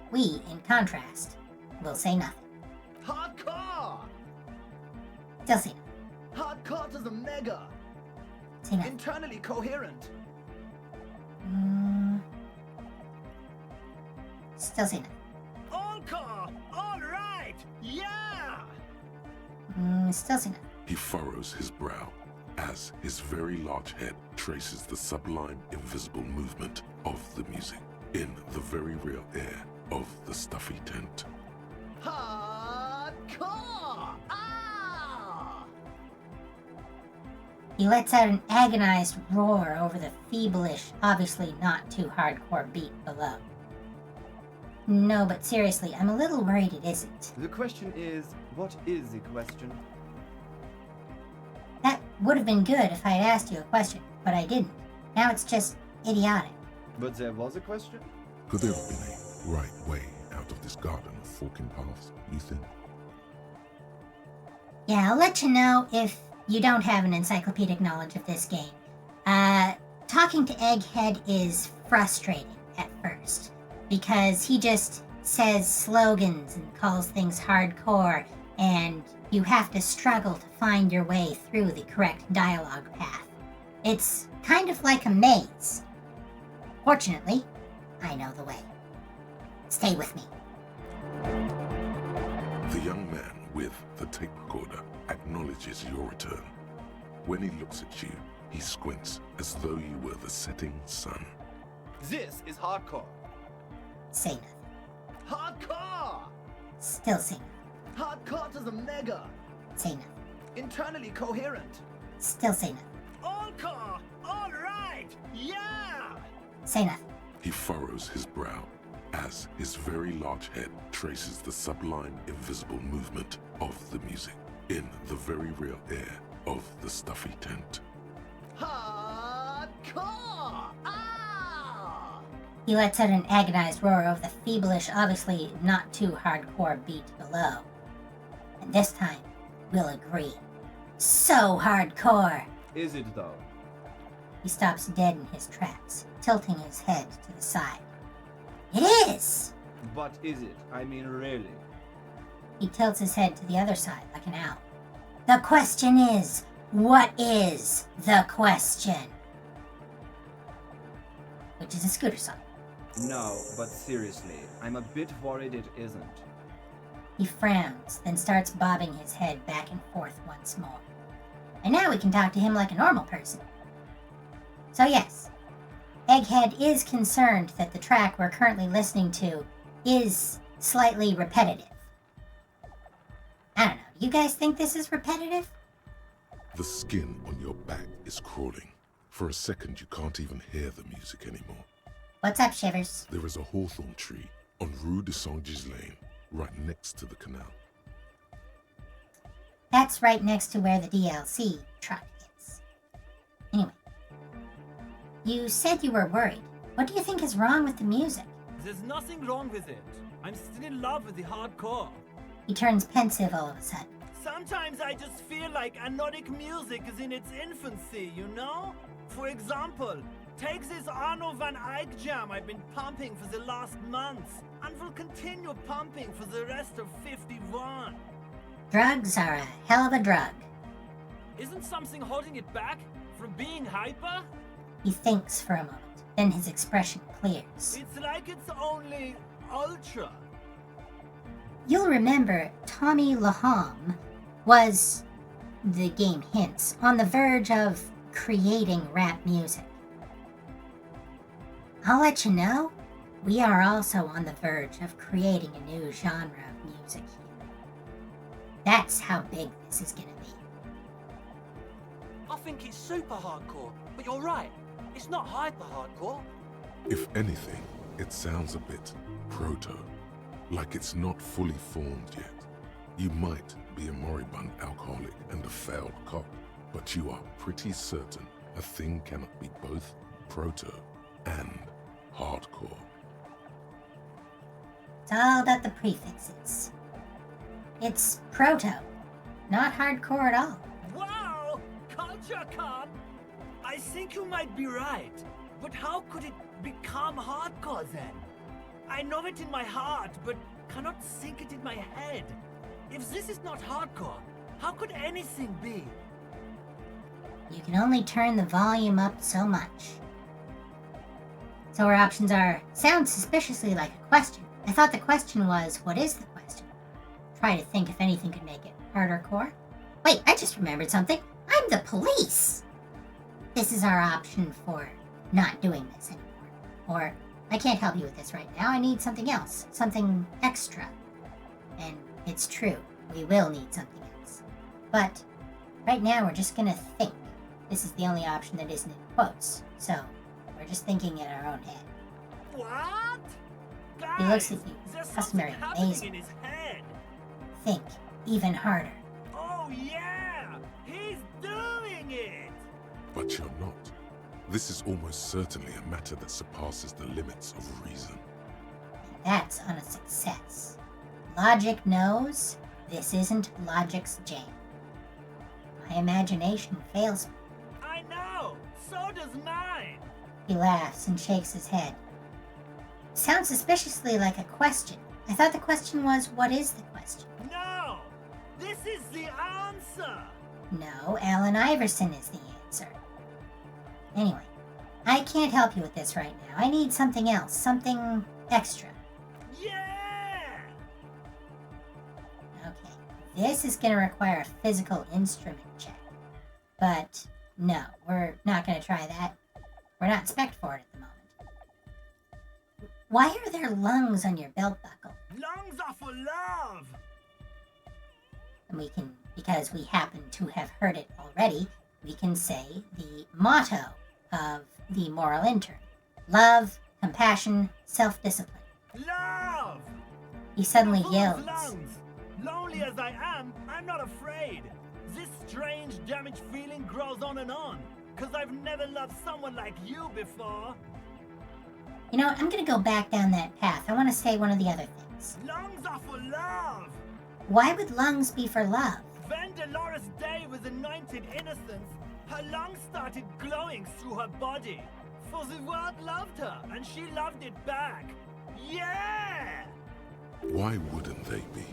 We, in contrast, will say nothing. Hardcore! Still say nothing. Hardcore to the mega! Say nothing. Internally coherent. Still say nothing. Encore! Alright! Yeah! Still say nothing. he furrows his brow as his very large head traces the sublime invisible movement of the music in the very real air of the stuffy tent. Hardcore! Ah! He lets out an agonized roar over the feeblish, obviously not too hardcore beat below. No, but seriously, I'm a little worried it isn't. The question is, what is the question? That would have been good if I had asked you a question, but I didn't. Now it's just idiotic. But there was a question? Could there have been a right way out of this garden of forking paths, you think? Yeah, I'll let you know if you don't have an encyclopedic knowledge of this game. Talking to Egghead is frustrating at first, because he just says slogans and calls things hardcore, and you have to struggle to find your way through the correct dialogue path. It's kind of like a maze. Fortunately, I know the way. Stay with me. The young man with the tape recorder acknowledges your return. When he looks at you, he squints as though you were the setting sun. This is hardcore. Say nothing. Hardcore! Still say nothing. Hardcore to the mega! Say nothing. Internally coherent. Still say nothing. Encore! Alright! Yeah! Say nothing. He furrows his brow as his very large head traces the sublime invisible movement of the music in the very real air of the stuffy tent. Hardcore! Ah! He lets out an agonized roar over the feeblish, obviously not too hardcore beat below. And this time, we'll agree. So hardcore! Is it though? He stops dead in his tracks, tilting his head to the side. It is! But is it? I mean, really? He tilts his head to the other side like an owl. The question is, what is the question? Which is a Scooter song. No, but seriously, I'm a bit worried it isn't. He frowns, then starts bobbing his head back and forth once more. And now we can talk to him like a normal person. So yes, Egghead is concerned that the track we're currently listening to is slightly repetitive. I don't know, You guys think this is repetitive? The skin on your back is crawling. For a second, you can't even hear the music anymore. What's up, Shivers? There is a hawthorn tree on Rue de Saint-Gislain, right next to the canal. That's right next to where the DLC truck is. Anyway, you said you were worried. What do you think is wrong with the music? There's nothing wrong with it. I'm still in love with the hardcore. He turns pensive all of a sudden. Sometimes I just feel like anodic music is in its infancy, you know? For example, take this Arno van Eyck jam I've been pumping for the last months, and will continue pumping for the rest of 51. Drugs are a hell of a drug. Isn't something holding it back from being hyper? He thinks for a moment, then his expression clears. It's like it's only ultra. You'll remember Tommy Laham was, the game hints, on the verge of creating rap music. I'll let you know, we are also on the verge of creating a new genre of music here. That's how big this is gonna be. I think it's super hardcore, but you're right. It's not hyper hardcore. If anything, it sounds a bit proto, like it's not fully formed yet. You might be a moribund alcoholic and a failed cop, but you are pretty certain a thing cannot be both proto and hardcore. It's all about the prefixes. It's proto, not hardcore at all. Wow! Culture cop! I think you might be right. But how could it become hardcore then? I know it in my heart, but cannot think it in my head. If this is not hardcore, how could anything be? You can only turn the volume up so much. So our options are, sounds suspiciously like a question. I thought the question was, what is the question? Try to think if anything could make it harder core. Wait, I just remembered something. I'm the police! This is our option for not doing this anymore. Or, I can't help you with this right now. I need something else. Something extra. And it's true. We will need something else. But, right now we're just gonna think. This is the only option that isn't in quotes. So, we're just thinking in our own head. What? Guys, He looks at you, there's customary something happening amazement. in his head. Think even harder. Oh yeah! He's doing it! But you're not. This is almost certainly a matter that surpasses the limits of reason. That's on a success. Logic knows this isn't logic's jam. My imagination fails me. I know! So does mine! He laughs and shakes his head. Sounds suspiciously like a question. I thought the question was, what is the question? No! This is the answer! No, Allen Iverson is the answer. Anyway, I can't help you with this right now. I need something else, something extra. Yeah! Okay, this is going to require a physical instrument check. But no, we're not going to try that. We're not spec'd for it at the moment. Why are there lungs on your belt buckle? Lungs are for love! And we can, because we happen to have heard it already, we can say the motto of the moral intern. Love, compassion, self-discipline. Love! He suddenly Full of yells. lungs. Lonely as I am, I'm not afraid. This strange damaged feeling grows on and on. Cause I've never loved someone like you before. You know what, I'm going to go back down that path. I want to say one of the other things. Lungs are for love! Why would lungs be for love? When Dolores Day was anointed innocence, her lungs started glowing through her body. For the world loved her, and she loved it back. Yeah! Why wouldn't they be?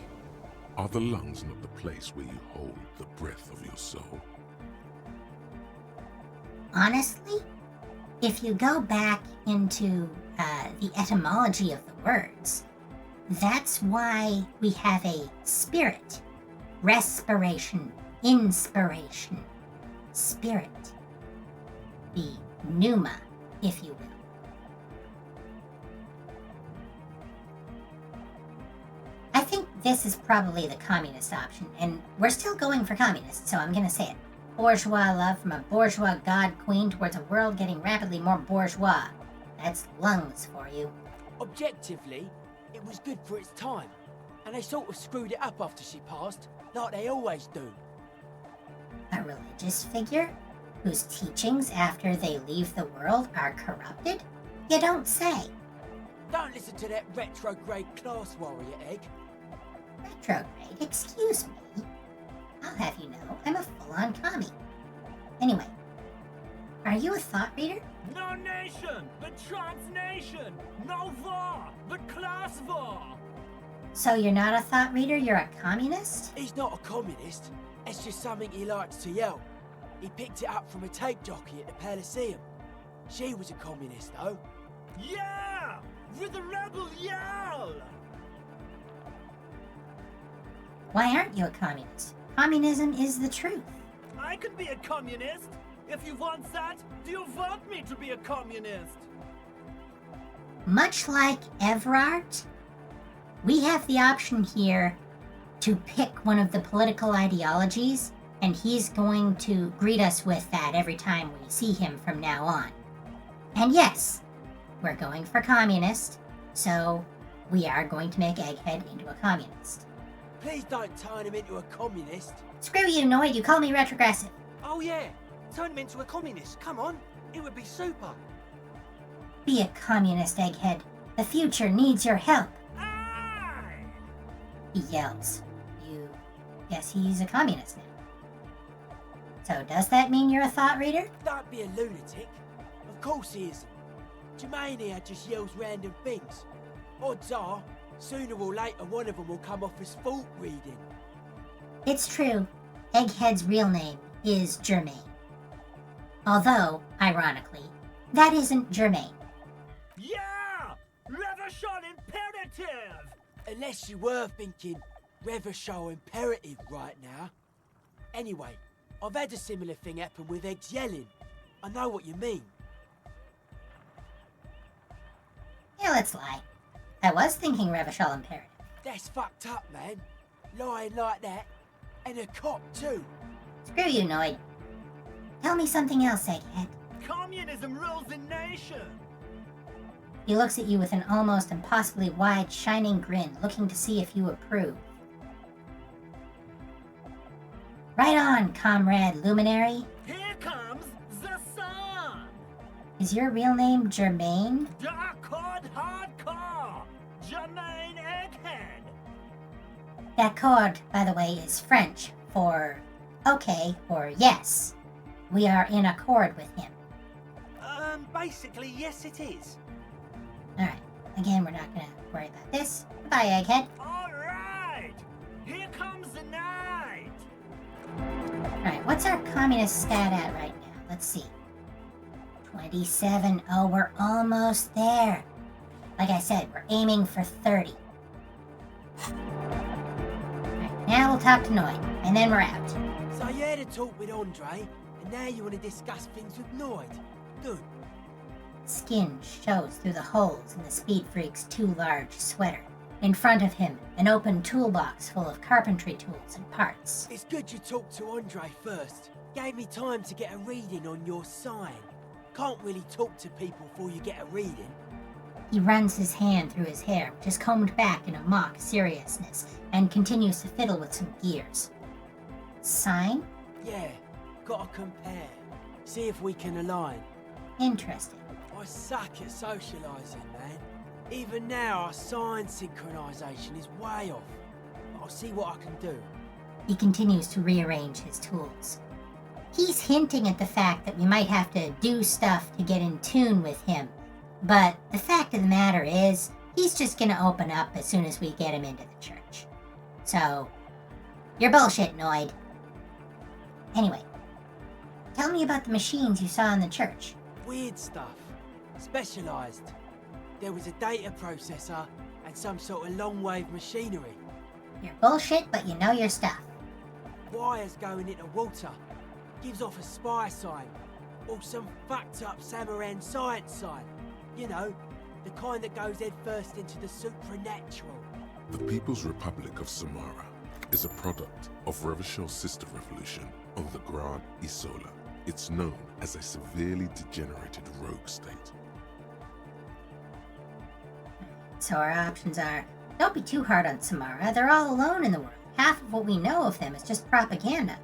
Are the lungs not the place where you hold the breath of your soul? Honestly, if you go back into the etymology of the words, that's why we have a spirit, respiration, inspiration, spirit, the pneuma, if you will. I think this is probably the communist option, and we're still going for communist, so I'm gonna say it. Bourgeois love from a bourgeois god queen towards a world getting rapidly more bourgeois. That's lungs for you. Objectively, it was good for its time, and they sort of screwed it up after she passed, like they always do. A religious figure whose teachings after they leave the world are corrupted? You don't say. Don't listen to that retrograde class warrior, Egg. Retrograde? Excuse me. I'll have you know, I'm a full-on commie. Anyway, are you a thought reader? No nation, but transnation. No war, but class war. So you're not a thought reader, you're a communist? He's not a communist. It's just something he likes to yell. He picked it up from a tape jockey at the Elysium. She was a communist, though. Yeah! With the rebel yell! Why aren't you a communist? Communism is the truth. I can be a communist. If you want that, do you want me to be a communist? Much like Everard, we have the option here to pick one of the political ideologies, and he's going to greet us with that every time we see him from now on. And yes, we're going for communist, so we are going to make Egghead into a communist. Please don't turn him into a communist. Screw you, Noid, you call me retrogressive. Oh yeah, turn him into a communist. Come on, it would be super. Be a communist, Egghead. The future needs your help. Aye! He yells. You guess he's a communist now. So does that mean you're a thought reader? Don't be a lunatic. Of course he isn't. Jermaine here just yells random things. Odds are, sooner or later one of them will come off as fault reading. It's true. Egghead's real name is Germain. Although, ironically, that isn't Germain. Yeah! Revolution imperative! Unless you were thinking Revachol imperative right now. Anyway, I've had a similar thing happen with Eggs yelling. I know what you mean. Yeah, let's lie. I was thinking Revachol imperative. That's fucked up, man. Lying like that. And a cop, too. Screw you, Noid. Tell me something else, Egghead. Communism rules the nation! He looks at you with an almost impossibly wide, shining grin, looking to see if you approve. Right on, comrade luminary. Here comes the sun! Is your real name Germain? Dark Code Hardcore! Jermaine Egghead! D'accord, by the way, is French for okay or yes. We are in accord with him. Basically, yes it is. Alright, again, we're not gonna worry about this. Goodbye, Egghead. Alright! Here comes the night! Alright, what's our communist stat at right now? Let's see. 27. Oh, we're almost there. Like I said, we're aiming for 30. Alright, now we'll talk to Noid, and then we're out. So you had a talk with Andre, and now you want to discuss things with Noid. Good. Skin shows through the holes in the Speed Freak's too large sweater. In front of him, an open toolbox full of carpentry tools and parts. It's good you talked to Andre first. Gave me time to get a reading on your sign. Can't really talk to people before you get a reading. He runs his hand through his hair, which is combed back in a mock seriousness, and continues to fiddle with some gears. Sign? Yeah, gotta compare. See if we can align. Interesting. I suck at socialising, man. Even now, our sign synchronisation is way off. But I'll see what I can do. He continues to rearrange his tools. He's hinting at the fact that we might have to do stuff to get in tune with him, but the fact of the matter is, he's just gonna open up as soon as we get him into the church. So, you're bullshit, Noid. Anyway, tell me about the machines you saw in the church. Weird stuff. Specialised. There was a data processor and some sort of long-wave machinery. You're bullshit, but you know your stuff. Wires going into water. Gives off a spy sign. Or some fucked up Samaran science sign. You know, the kind that goes head first into the supernatural. The People's Republic of Samara is a product of Revachel's sister revolution on the Grand Isola. It's known as a severely degenerated rogue state. So our options are, don't be too hard on Samara. They're all alone in the world. Half of what we know of them is just propaganda.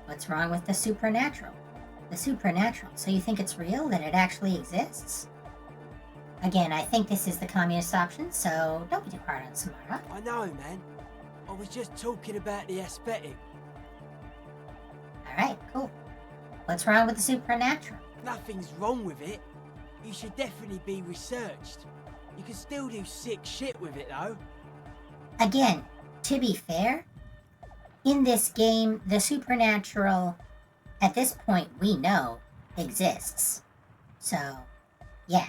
What's wrong with the supernatural? The supernatural. So you think it's real, that it actually exists? Again, I think this is the communist option, so don't be too hard on Samara. I know, man. I was just talking about the aesthetic. Alright, cool. What's wrong with the supernatural? Nothing's wrong with it. You should definitely be researched. You can still do sick shit with it, though. Again, to be fair, in this game, the supernatural, at this point, we know exists. So, yeah.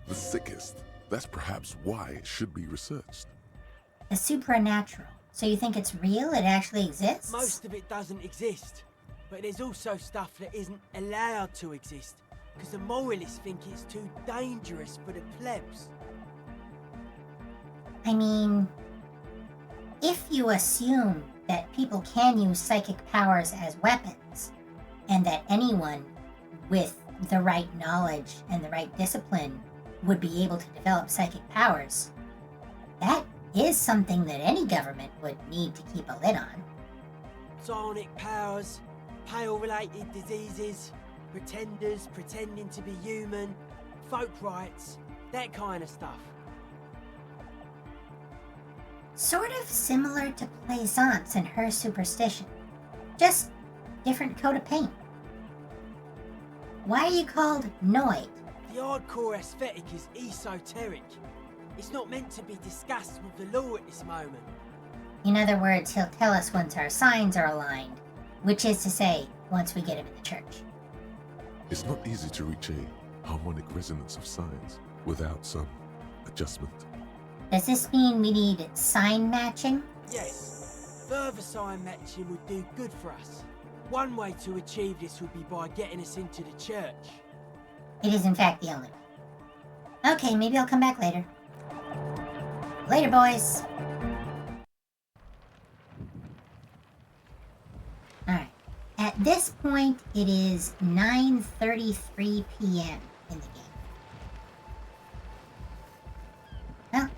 The sickest. That's perhaps why it should be researched. The supernatural. So you think it's real? It actually exists? Most of it doesn't exist. But there's also stuff that isn't allowed to exist. Because the moralists think it's too dangerous for the plebs. I mean, if you assume that people can use psychic powers as weapons, and that anyone with the right knowledge and the right discipline would be able to develop psychic powers, that is something that any government would need to keep a lid on. Psionic powers, pale-related diseases, pretenders pretending to be human, folk rights, that kind of stuff. Sort of similar to Plaisance and her superstition. Just different coat of paint. Why are you called Noid? The hardcore aesthetic is esoteric. It's not meant to be discussed with the law at this moment. In other words, he'll tell us once our signs are aligned, which is to say, once we get him in the church. It's not easy to reach a harmonic resonance of signs without some adjustment. Does this mean we need sign matching? Yes, further sign matching would do good for us. One way to achieve this would be by getting us into the church. It is in fact the only one. Okay, maybe I'll come back later. Later, boys. Alright. At this point, it is 9:33 p.m. in the game. Well,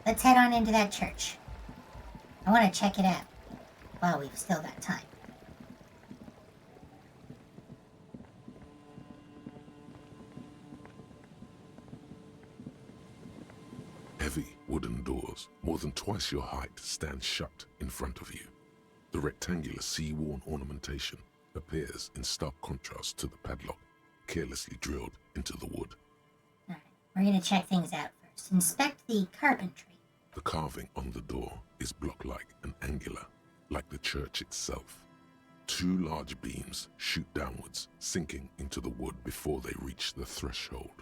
let's head on into that church. I want to check it out while we've still got time. Heavy wooden doors, more than twice your height, stand shut in front of you. The rectangular sea-worn ornamentation appears in stark contrast to the padlock, carelessly drilled into the wood. Alright, we're going to check things out first. Inspect the carpentry. The carving on the door is block-like and angular, like the church itself. Two large beams shoot downwards, sinking into the wood before they reach the threshold.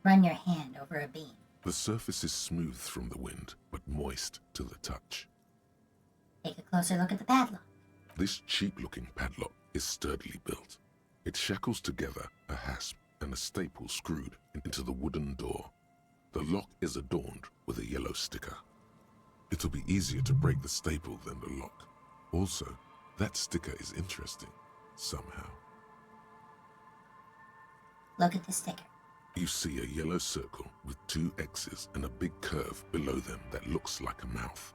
Run your hand over a beam. The surface is smooth from the wind, but moist to the touch. Take a closer look at the padlock. This cheap-looking padlock is sturdily built. It shackles together a hasp and a staple screwed into the wooden door. The lock is adorned with a yellow sticker. It'll be easier to break the staple than the lock. Also, that sticker is interesting, somehow. Look at the sticker. You see a yellow circle with two X's and a big curve below them that looks like a mouth.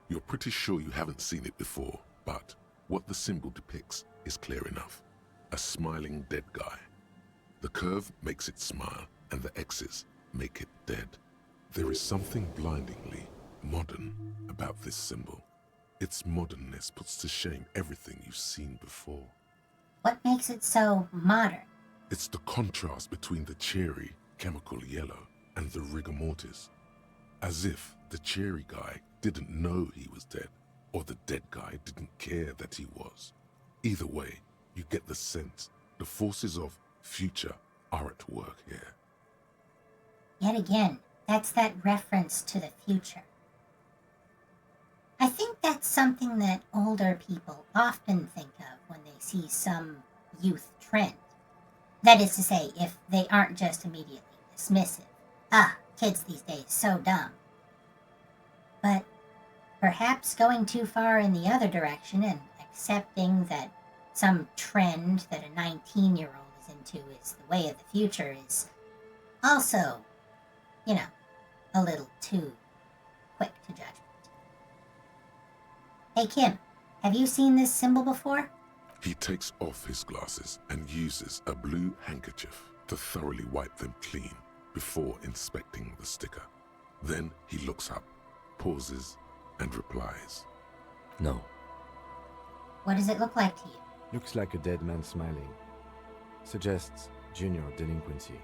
You're pretty sure you haven't seen it before, but what the symbol depicts is clear enough. A smiling dead guy. The curve makes it smile, and the X's make it dead. There is something blindingly modern about this symbol. Its modernness puts to shame everything you've seen before. What makes it so modern? It's the contrast between the cheery, chemical yellow and the rigor mortis. As if the cheery guy didn't know he was dead, or the dead guy didn't care that he was. Either way, you get the sense the forces of future are at work here. Yet again, that's that reference to the future. I think that's something that older people often think of when they see some youth trend. That is to say, if they aren't just immediately dismissive. Ah, kids these days, so dumb. But perhaps going too far in the other direction and accepting that some trend that a 19-year-old is into is the way of the future is also, a little too quick to judgment. Hey, Kim, have you seen this symbol before? He takes off his glasses and uses a blue handkerchief to thoroughly wipe them clean before inspecting the sticker. Then he looks up, pauses, and replies. No. What does it look like to you? Looks like a dead man smiling. Suggests junior delinquency.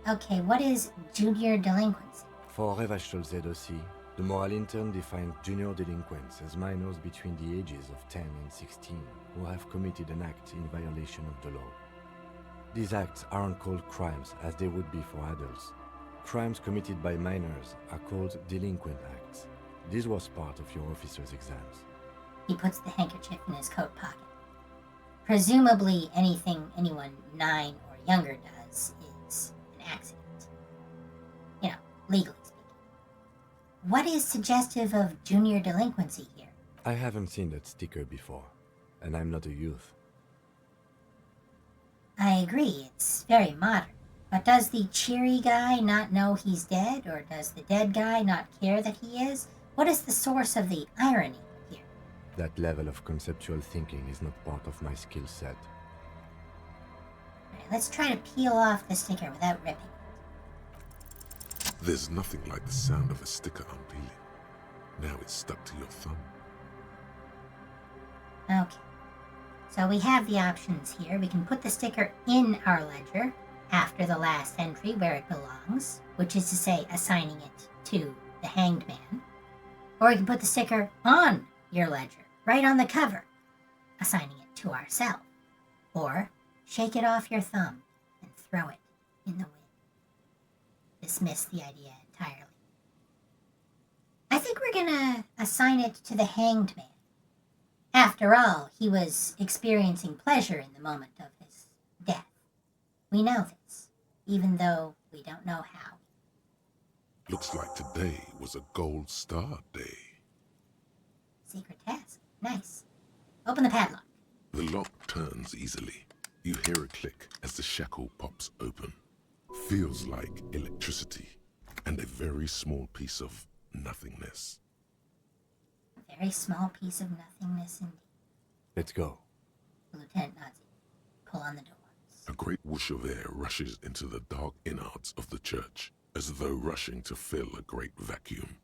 Okay, what is junior delinquency? For Revachol aussi, the moral intern defined junior delinquents as minors between the ages of 10 and 16 who have committed an act in violation of the law. These acts aren't called crimes as they would be for adults. Crimes committed by minors are called delinquent acts. This was part of your officer's exams. He puts the handkerchief in his coat pocket. Presumably anything anyone 9 or younger does is an accident. Legally speaking. What is suggestive of junior delinquency here? I haven't seen that sticker before, and I'm not a youth. I agree, it's very modern. But does the cheery guy not know he's dead, or does the dead guy not care that he is? What is the source of the irony here? That level of conceptual thinking is not part of my skill set. Alright, let's try to peel off the sticker without ripping it. There's nothing like the sound of a sticker unpeeling. Now it's stuck to your thumb. Okay. So we have the options here. We can put the sticker in our ledger after the last entry where it belongs, which is to say assigning it to the hanged man. Or we can put the sticker on your ledger, right on the cover, assigning it to ourselves. Or shake it off your thumb and throw it in the wind. Dismiss the idea entirely. I think we're gonna assign it to the hanged man. After all, he was experiencing pleasure in the moment of his death. We know this, even though we don't know how. Looks like today was a gold star day. Secret task. Nice. Open the padlock. The lock turns easily. You hear a click as the shackle pops open. Feels like electricity and a very small piece of nothingness. A very small piece of nothingness indeed. Let's go. The lieutenant nods. Pull on the doors. A great whoosh of air rushes into the dark innards of the church, as though rushing to fill a great vacuum.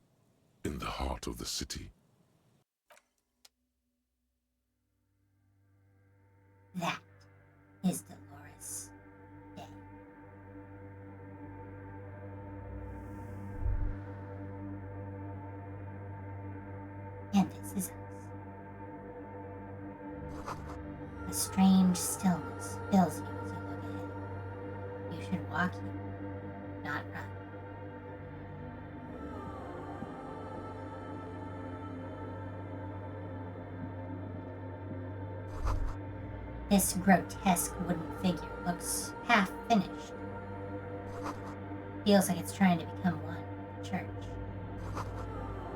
In the heart of the city. That is Dolores Day. And this is us. A strange stillness fills you as you look ahead. You should walk here, not run. This grotesque wooden figure looks half finished. Feels like it's trying to become one with the church.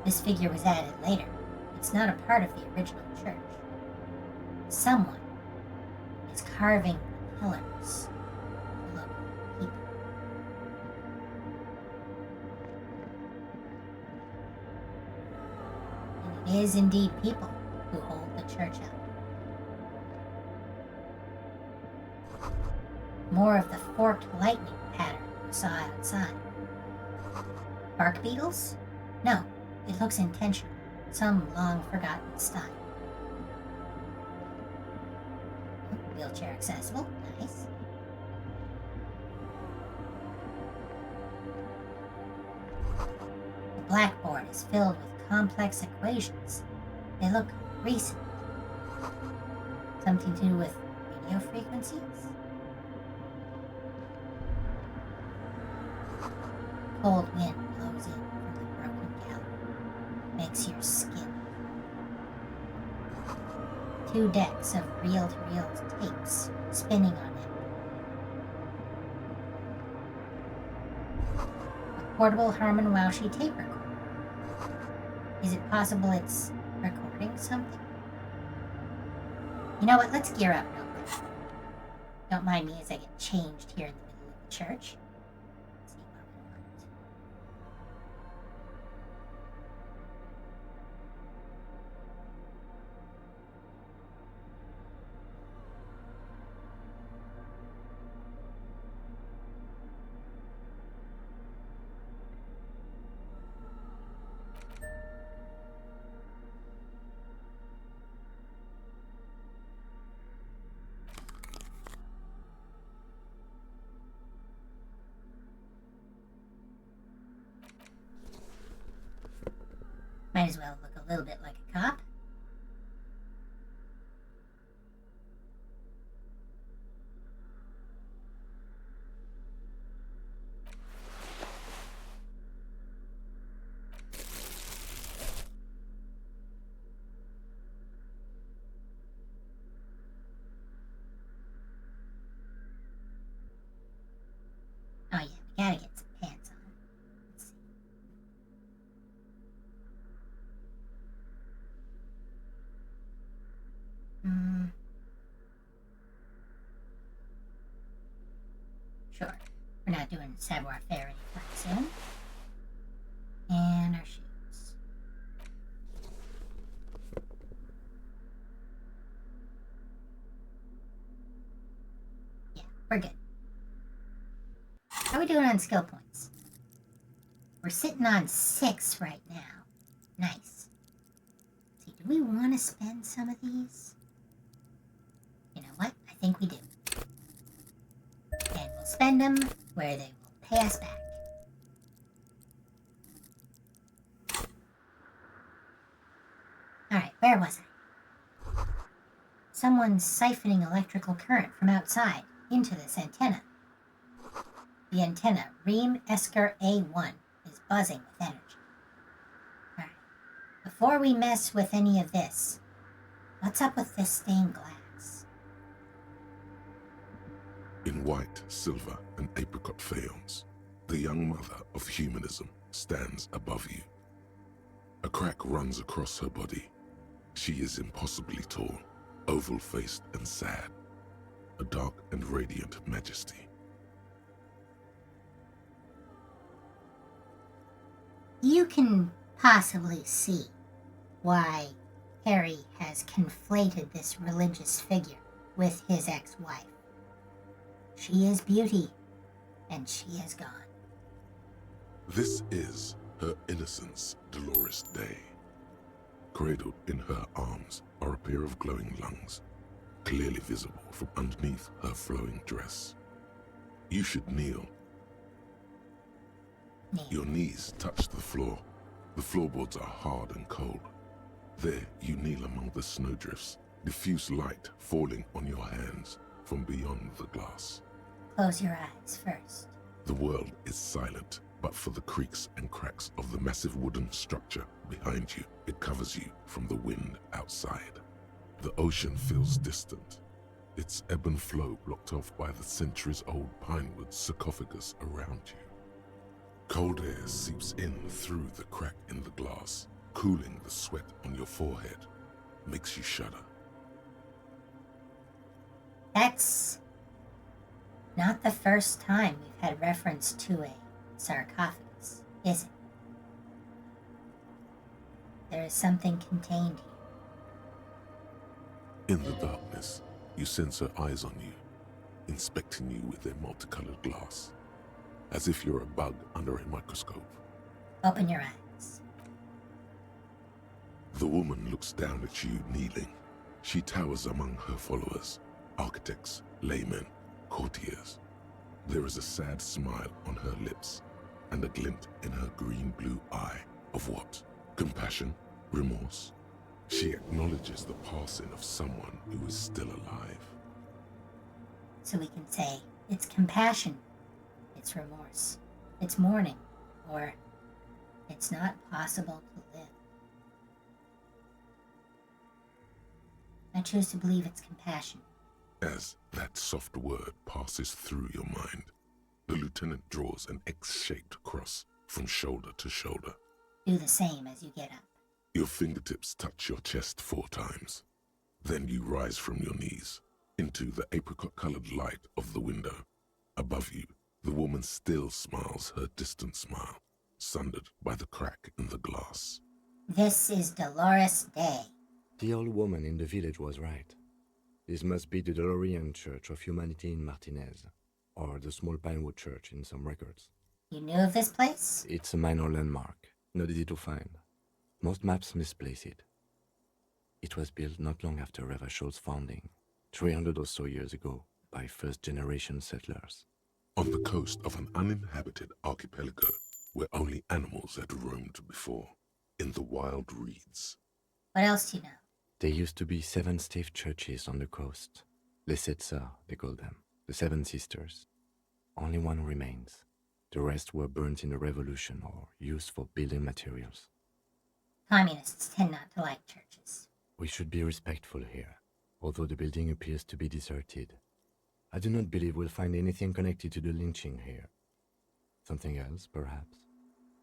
This figure was added later. It's not a part of the original church. Someone is carving the pillars to look like people. And it is indeed people who hold the church up. More of the forked lightning pattern we saw outside. Bark beetles? No, it looks intentional. Some long-forgotten style. Wheelchair accessible. Nice. The blackboard is filled with complex equations. They look recent. Something to do with radio frequencies? Cold wind blows in from the broken gallery, makes your skin. 2 decks of reel-to-reel tapes spinning on it. A portable Harman Waushi tape recorder. Is it possible it's recording something? You know what? Let's gear up real quick. Don't mind me as I get changed here in the middle of the church. Let's see what we want. Might as well look a little bit like a cop. Oh yeah, we gotta get some pants on. Let's see. Sure. We're not doing savoir faire anytime soon. And our shoes. Yeah, we're good. How are we doing on skill points? We're sitting on 6 right now. Nice. See, do we want to spend some of these? You know what? I think we do. And we'll spend them where they will pay us back. Alright, where was I? Someone's siphoning electrical current from outside into this antenna. The antenna, Ream Esker A1, is buzzing with energy. Alright, before we mess with any of this, what's up with this stained glass? In white, silver, and apricot faience, the young mother of humanism stands above you. A crack runs across her body. She is impossibly tall, oval-faced and sad, a dark and radiant majesty. You can possibly see why Harry has conflated this religious figure with his ex-wife. She is beauty, and she is gone. This is her innocence, Dolores Day. Cradled in her arms are a pair of glowing lungs, clearly visible from underneath her flowing dress. You should kneel. Your knees touch the floor. The floorboards are hard and cold. There you kneel among the snowdrifts, diffuse light falling on your hands from beyond the glass. Close your eyes first. The world is silent, but for the creaks and cracks of the massive wooden structure behind you, it covers you from the wind outside. The ocean feels distant, its ebb and flow blocked off by the centuries-old pinewood sarcophagus around you. Cold air seeps in through the crack in the glass, cooling the sweat on your forehead, makes you shudder. That's not the first time we've had reference to a sarcophagus, is it? There is something contained here. In the darkness, you sense her eyes on you, inspecting you with their multicolored glass, as if you're a bug under a microscope. Open your eyes. The woman looks down at you kneeling. She towers among her followers, architects, laymen, courtiers. There is a sad smile on her lips and a glint in her green-blue eye of what? Compassion? Remorse? She acknowledges the passing of someone who is still alive. So we can say it's compassion, it's remorse, it's mourning, or it's not possible to live. I choose to believe it's compassion. As that soft word passes through your mind, the lieutenant draws an X-shaped cross from shoulder to shoulder. Do the same as you get up. Your fingertips touch your chest 4 times. Then you rise from your knees into the apricot-colored light of the window. Above you, the woman still smiles her distant smile, sundered by the crack in the glass. This is Dolores Day. The old woman in the village was right. This must be the Dolorian Church of Humanity in Martinaise, or the small Pinewood Church in some records. You knew of this place? It's a minor landmark, not easy to find. Most maps misplace it. It was built not long after Revachol's founding, 300 or so years ago, by first-generation settlers. On the coast of an uninhabited archipelago where only animals had roamed before, in the wild reeds. What else do you know? There used to be 7 stave churches on the coast. Les Sept Sœurs, they call them, the 7 sisters. Only one remains. The rest were burnt in the revolution or used for building materials. Communists tend not to like churches. We should be respectful here, although the building appears to be deserted. I do not believe we'll find anything connected to the lynching here. Something else, perhaps?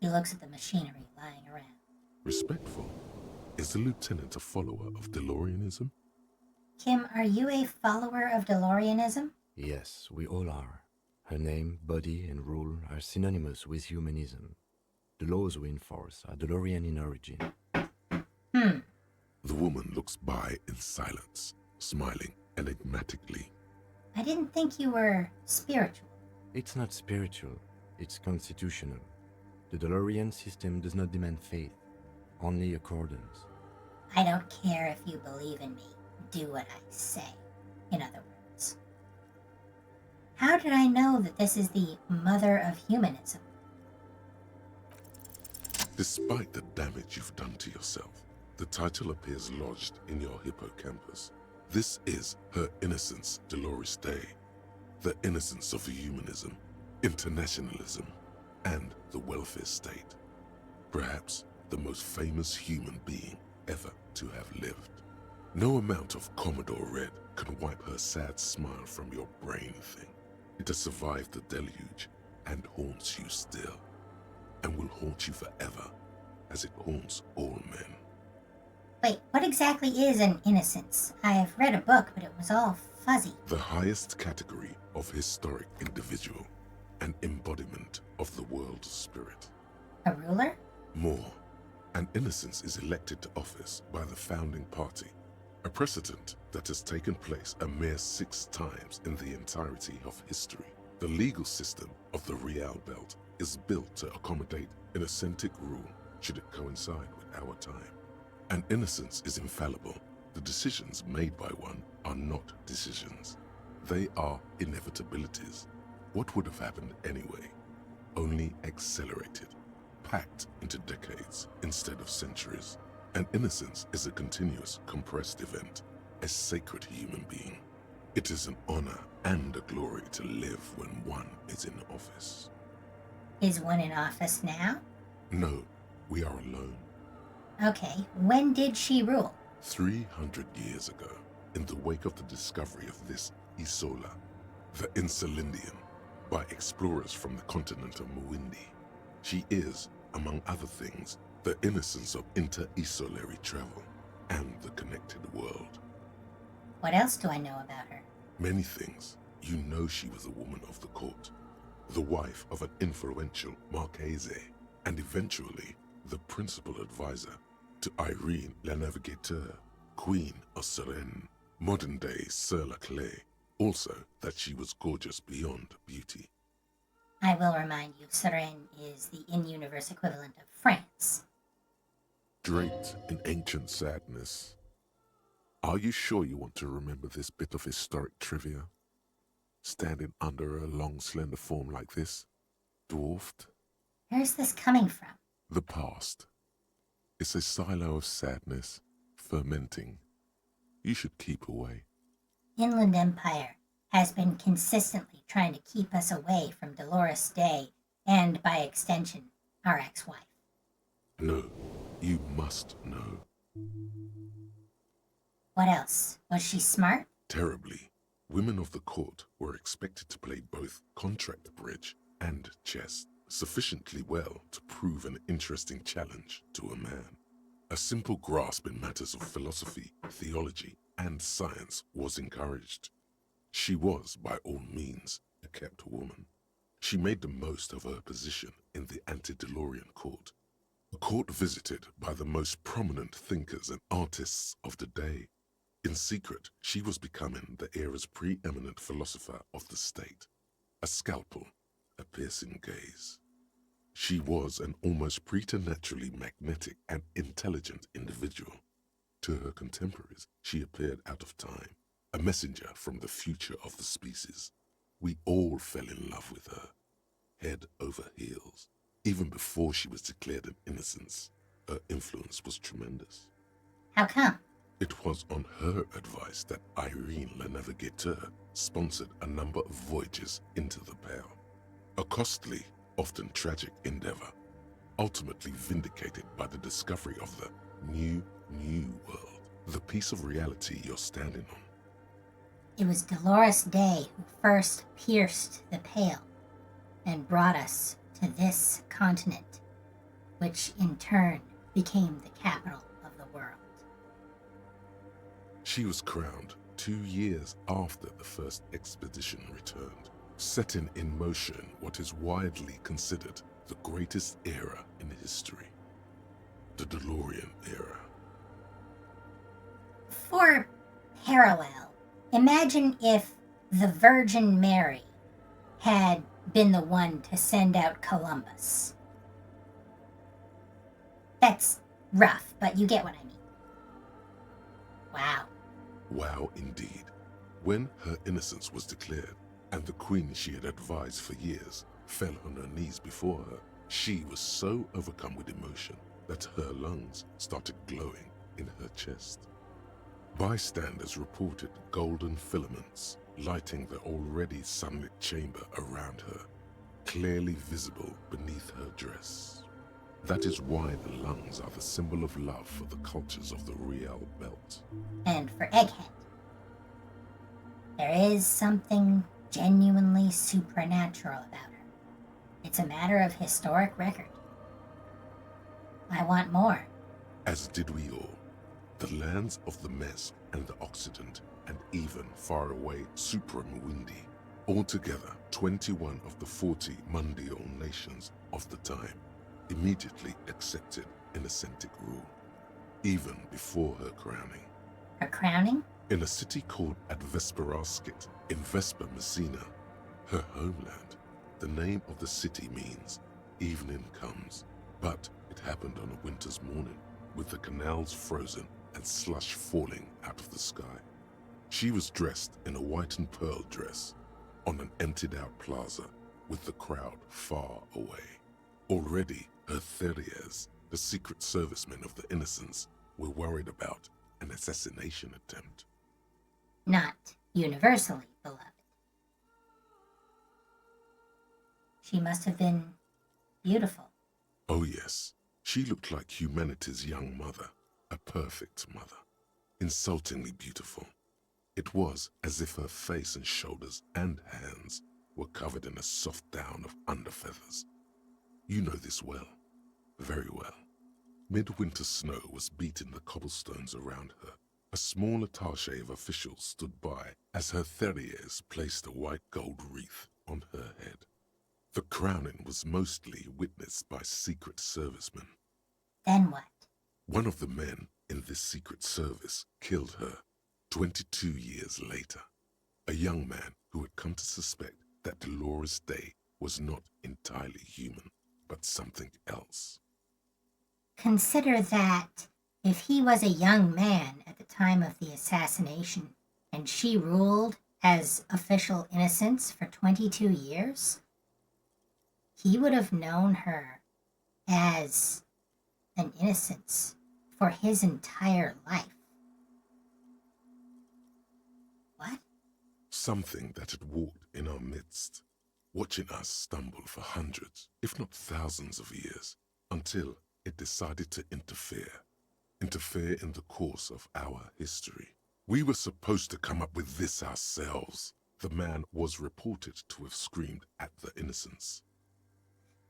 He looks at the machinery lying around. Respectful? Is the lieutenant a follower of DeLoreanism? Kim, are you a follower of DeLoreanism? Yes, we all are. Her name, body, and rule are synonymous with humanism. The laws we enforce are DeLorean in origin. The woman looks by in silence, smiling enigmatically. I didn't think you were spiritual. It's not spiritual, it's constitutional. The DeLorean system does not demand faith, only accordance. I don't care if you believe in me. Do what I say. In other words. How did I know that this is the mother of humanism? Despite the damage you've done to yourself, the title appears lodged in your hippocampus. This is Her Innocence Dolores Day, the innocence of humanism, internationalism, and the welfare state. Perhaps the most famous human being ever to have lived. No amount of Commodore Red can wipe her sad smile from your brain thing. It has survived the deluge and haunts you still, and will haunt you forever, as it haunts all men. Wait, what exactly is an innocence? I've read a book, but it was all fuzzy. The highest category of historic individual, an embodiment of the world spirit. A ruler? More, an innocence is elected to office by the founding party, a precedent that has taken place a mere 6 times in the entirety of history. The legal system of the Real Belt is built to accommodate inauthentic rule should it coincide with our time. An innocence is infallible. The decisions made by one are not decisions. They are inevitabilities. What would have happened anyway? Only accelerated, packed into decades instead of centuries. An innocence is a continuous, compressed event, a sacred human being. It is an honor and a glory to live when one is in office. Is one in office now? No, we are alone. Okay, when did she rule? 300 years ago, in the wake of the discovery of this Isola, the Insulindian, by explorers from the continent of Muindi. She is, among other things, the innocence of inter-isolary travel and the connected world. What else do I know about her? Many things. You know she was a woman of the court, the wife of an influential Martinaise, and eventually the principal advisor to Irene la Navigateur, Queen of Suresnes, modern-day Sœur la Clé. Also that she was gorgeous beyond beauty. I will remind you, Suresnes is the in-universe equivalent of France. Draped in ancient sadness. Are you sure you want to remember this bit of historic trivia? Standing under a long, slender form like this, dwarfed? Where's this coming from? The past. It's a silo of sadness, fermenting. You should keep away. Inland Empire has been consistently trying to keep us away from Dolores Day and, by extension, our ex-wife. No, you must know. What else? Was she smart? Terribly. Women of the court were expected to play both contract bridge and chess sufficiently well to prove an interesting challenge to a man. A simple grasp in matters of philosophy, theology, and science was encouraged. She was, by all means, a kept woman. She made the most of her position in the antediluvian court, a court visited by the most prominent thinkers and artists of the day. In secret, she was becoming the era's preeminent philosopher of the state, a scalpel, a piercing gaze. She was an almost preternaturally magnetic and intelligent individual. To her contemporaries, she appeared out of time, a messenger from the future of the species. We all fell in love with her, head over heels. Even before she was declared an innocence, her influence was tremendous. How come? It was on her advice that Irene Le Navigateur sponsored a number of voyages into the Pale, a costly, often tragic endeavor, ultimately vindicated by the discovery of the new world, the piece of reality you're standing on. It was Dolores Day who first pierced the Pale and brought us to this continent, which in turn became the capital of the world. She was crowned 2 years after the first expedition returned, setting in motion what is widely considered the greatest era in history, the DeLorean era. For parallel, imagine if the Virgin Mary had been the one to send out Columbus. That's rough, but you get what I mean. Wow. Wow, indeed. When her innocence was declared, and the queen she had advised for years fell on her knees before her, she was so overcome with emotion that her lungs started glowing in her chest. Bystanders reported golden filaments lighting the already sunlit chamber around her, clearly visible beneath her dress. That is why the lungs are the symbol of love for the cultures of the Riel Belt. And for Egghead, there is something genuinely supernatural about her. It's a matter of historic record. I want more. As did we all. The lands of the Mes and the Occident, and even faraway Supramuindi, altogether 21 of the 40 mundial nations of the time, immediately accepted Innocentic rule, even before her crowning. Her crowning? In a city called Advesperaskit in Vespa Messina, her homeland, the name of the city means evening comes, but it happened on a winter's morning, with the canals frozen and slush falling out of the sky. She was dressed in a white and pearl dress on an emptied-out plaza with the crowd far away. Already, her Theriers, the secret servicemen of the Innocents, were worried about an assassination attempt. Not universally beloved. She must have been beautiful. Oh yes, she looked like humanity's young mother, a perfect mother, insultingly beautiful. It was as if her face and shoulders and hands were covered in a soft down of underfeathers. You know this well, very well. Midwinter snow was beating the cobblestones around her. A small attaché of officials stood by as her Theriers placed a white gold wreath on her head. The crowning was mostly witnessed by secret servicemen. Then what? One of the men in this secret service killed her 22 years later. A young man who had come to suspect that Dolores Day was not entirely human, but something else. Consider that if he was a young man at the time of the assassination and she ruled as official innocence for 22 years, he would have known her as an innocence for his entire life. What? Something that had walked in our midst, watching us stumble for hundreds, if not thousands of years, until it decided to interfere in the course of our history. We were supposed to come up with this ourselves, the man was reported to have screamed at the Innocents.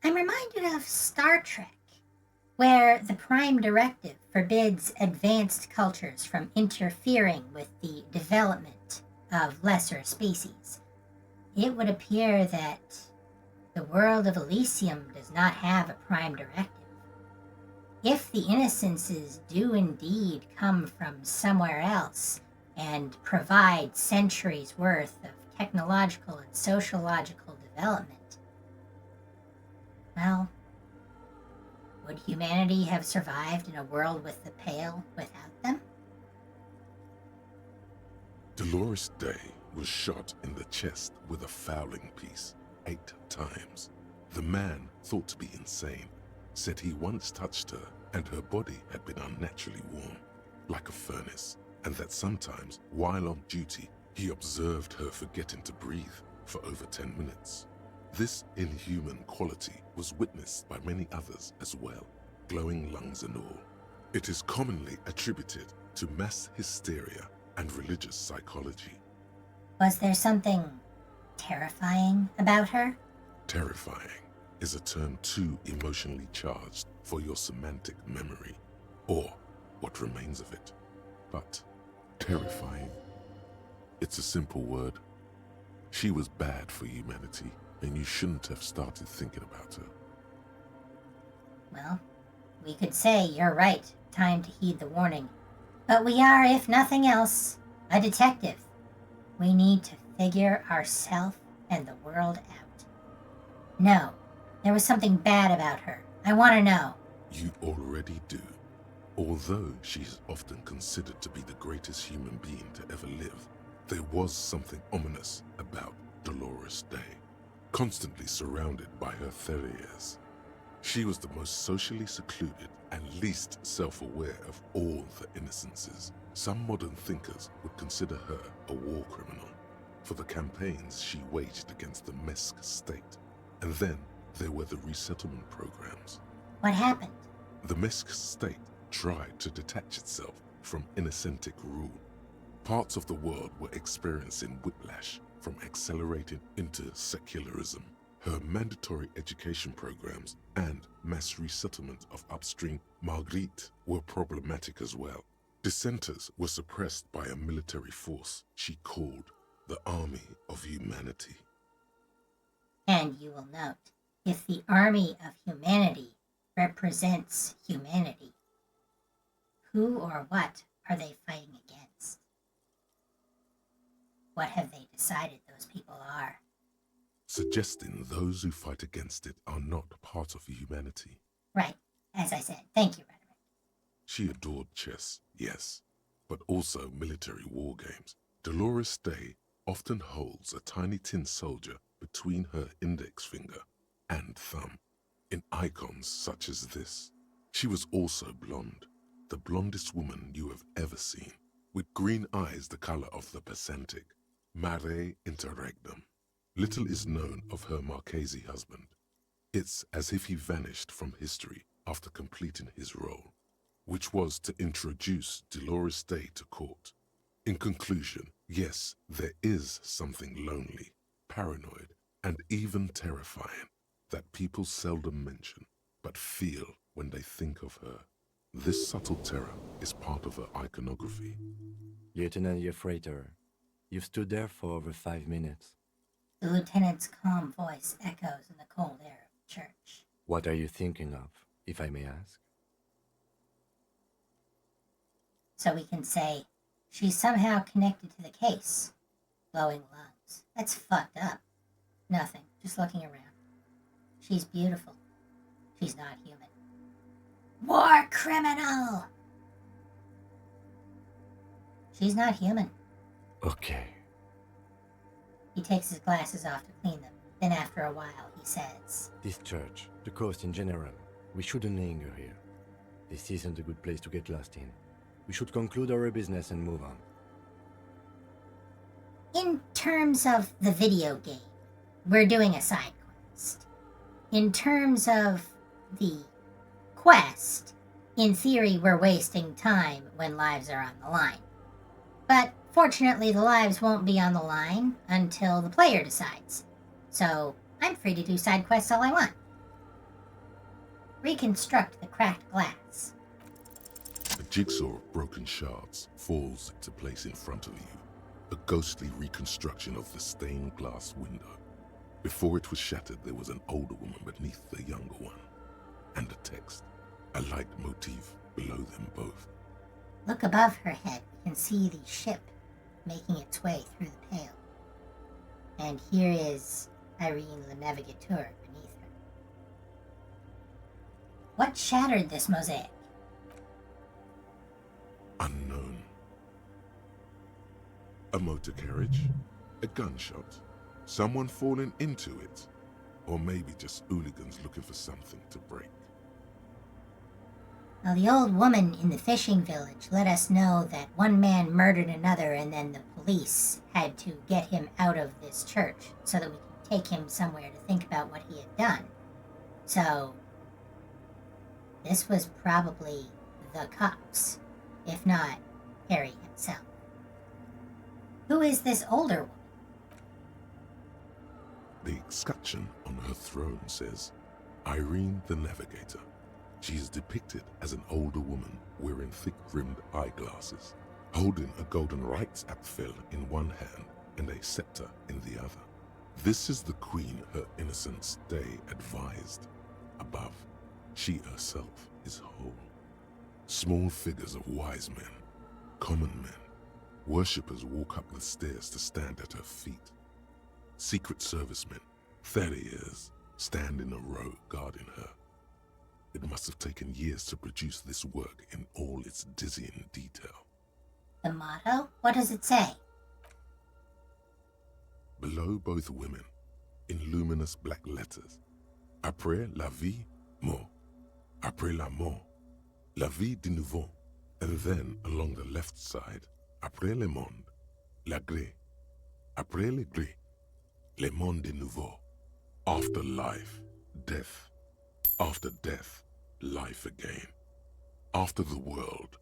I'm reminded of Star Trek. where the Prime Directive forbids advanced cultures from interfering with the development of lesser species, it would appear that the world of Elysium does not have a Prime Directive. If the Innocences do indeed come from somewhere else and provide centuries worth of technological and sociological development, well, would humanity have survived in a world with the Pale without them? Dolores Day was shot in the chest with a fowling piece 8 times. The man, thought to be insane, said he once touched her and her body had been unnaturally warm, like a furnace, and that sometimes, while on duty, he observed her forgetting to breathe for over 10 minutes. This inhuman quality was witnessed by many others as well, glowing lungs and all. It is commonly attributed to mass hysteria and religious psychology. Was there something terrifying about her? Terrifying is a term too emotionally charged for your semantic memory, or what remains of it. But terrifying, it's a simple word. She was bad for humanity, and you shouldn't have started thinking about her. Well, we could say you're right, time to heed the warning. But we are, if nothing else, a detective. We need to figure ourselves and the world out. No, there was something bad about her. I want to know. You already do. Although she is often considered to be the greatest human being to ever live, there was something ominous about Dolores Day, constantly surrounded by her terriers. She was the most socially secluded and least self-aware of all the Innocences. Some modern thinkers would consider her a war criminal for the campaigns she waged against the Mesk state. And then there were the resettlement programs. What happened? The Mesk state tried to detach itself from Innocentic rule. Parts of the world were experiencing whiplash from accelerating into secularism. Her mandatory education programs and mass resettlement of upstream Marguerite were problematic as well. Dissenters were suppressed by a military force she called the Army of Humanity. And you will note, if the Army of Humanity represents humanity, who or what are they fighting against? What have they decided those people are? Suggesting those who fight against it are not part of humanity. Right, as I said. Thank you, Rhetoric. She adored chess, yes, but also military war games. Dolores Day often holds a tiny tin soldier between her index finger and thumb in icons such as this. She was also blonde, the blondest woman you have ever seen, with green eyes the color of the Pacific, mare interregnum. Little is known of her Marchese husband. It's as if he vanished from history after completing his role, which was to introduce Dolores Day to court. In conclusion, yes, there is something lonely, paranoid, and even terrifying that people seldom mention, but feel when they think of her. This subtle terror is part of her iconography. Lieutenant Yefrater, you've stood there for over 5 minutes. The lieutenant's calm voice echoes in the cold air of the church. What are you thinking of, if I may ask? So we can say, she's somehow connected to the case. Glowing lungs. That's fucked up. Nothing, just looking around. She's beautiful. She's not human. War criminal! She's not human. Okay. He takes his glasses off to clean them. Then after a while, he says, This church, the coast in general, we shouldn't linger here. This isn't a good place to get lost in. We should conclude our business and move on. in terms of the video game, we're doing a side quest. In terms of the quest, in theory, we're wasting time when lives are on the line. But fortunately, the lives won't be on the line until the player decides. So I'm free to do side quests all I want. reconstruct the cracked glass. A jigsaw of broken shards falls into place in front of you, a ghostly reconstruction of the stained glass window. Before it was shattered, there was an older woman beneath the younger one, and a text, a light motif below them both. Look above her head. We can see the ship making its way through the pale. And here is Irene the Navigateur beneath her. What shattered this mosaic? Unknown. A motor carriage, a gunshot, someone falling into it, or maybe just hooligans looking for something to break. Well, the old woman in the fishing village let us know that one man murdered another and then the police had to get him out of this church so that we could take him somewhere to think about what he had done. So, this was probably the cops, if not Harry himself. Who is this older woman? The escutcheon on her throne says, Irene the Navigator. She is depicted as an older woman wearing thick-rimmed eyeglasses, holding a golden rights apfel in one hand and a scepter in the other. This is the queen her innocence day advised. Above, she herself is whole. Small figures of wise men, common men, worshippers walk up the stairs to stand at her feet. Secret servicemen, 30 years, stand in a row guarding her. It must have taken years to produce this work in all its dizzying detail. The motto? What does it say? Below both women, in luminous black letters, Après la vie, mort. Après la mort, la vie de nouveau. And then, along the left side, Après le monde, la gré. Après le gré, le monde de nouveau. After life, death. After death, life again. After the world,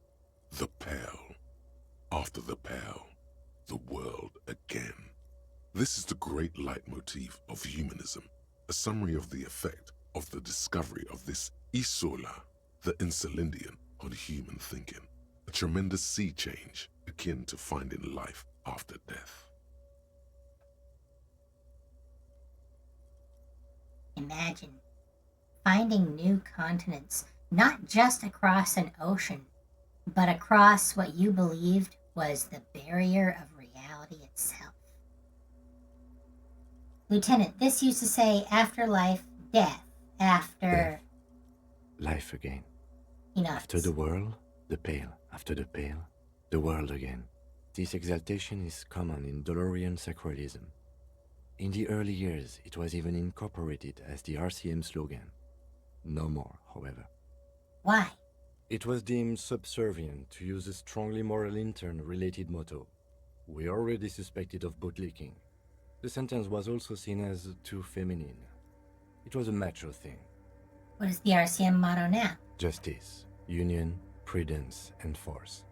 the pale. After the pale, the world again. This is the great leitmotif of humanism, a summary of the effect of the discovery of this isola, the Insulindian, on human thinking. A tremendous sea change akin to finding life after death. Imagine finding new continents, not just across an ocean, but across what you believed was the barrier of reality itself. Lieutenant, this used to say afterlife, death, after... Death. Life again. Enough. After the world, the pale. After the pale, the world again. This exaltation is common in Dolorian sacralism. In the early years, it was even incorporated as the RCM slogan. No more, however. Why? It was deemed subservient to use a strongly moral intern-related motto. We already suspected of bootlicking. The sentence was also seen as too feminine. It was a macho thing. What is the RCM motto now? Justice, union, prudence, and force.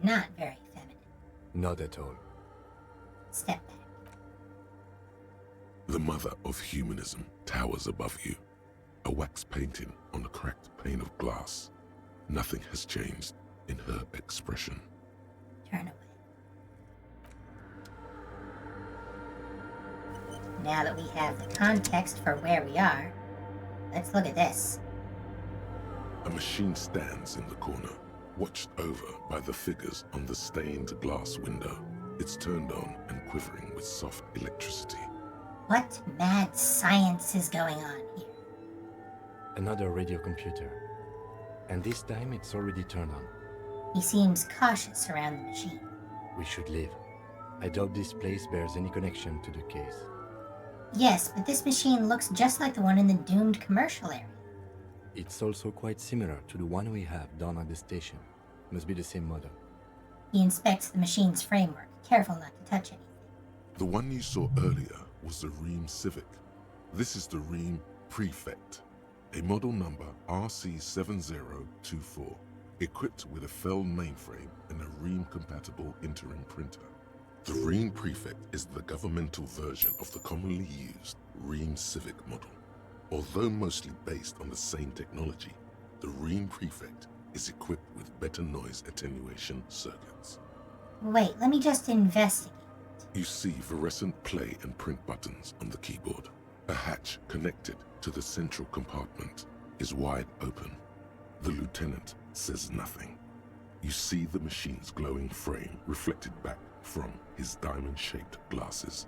Not very feminine. Not at all. Step back. The mother of humanism towers above you, a wax painting on a cracked pane of glass. Nothing has changed in her expression. Turn away. Now that we have the context for where we are, let's look at this. A machine stands in the corner, watched over by the figures on the stained glass window. It's turned on and quivering with soft electricity. What mad science is going on here? Another radio computer. And this time it's already turned on. He seems cautious around the machine. We should leave. I doubt this place bears any connection to the case. Yes, but this machine looks just like the one in the doomed commercial area. It's also quite similar to the one we have down at the station. Must be the same model. He inspects the machine's framework, careful not to touch anything. The one you saw earlier was the Ream Civic. This is the Ream Prefect, a model number RC7024, equipped with a Fell mainframe and a Ream-compatible interim printer. The Ream Prefect is the governmental version of the commonly used Ream Civic model. Although mostly based on the same technology, the Ream Prefect is equipped with better noise attenuation circuits. Wait, let me just investigate. You see fluorescent play and print buttons on the keyboard. A hatch connected to the central compartment is wide open. The lieutenant says nothing. You see the machine's glowing frame reflected back from his diamond-shaped glasses.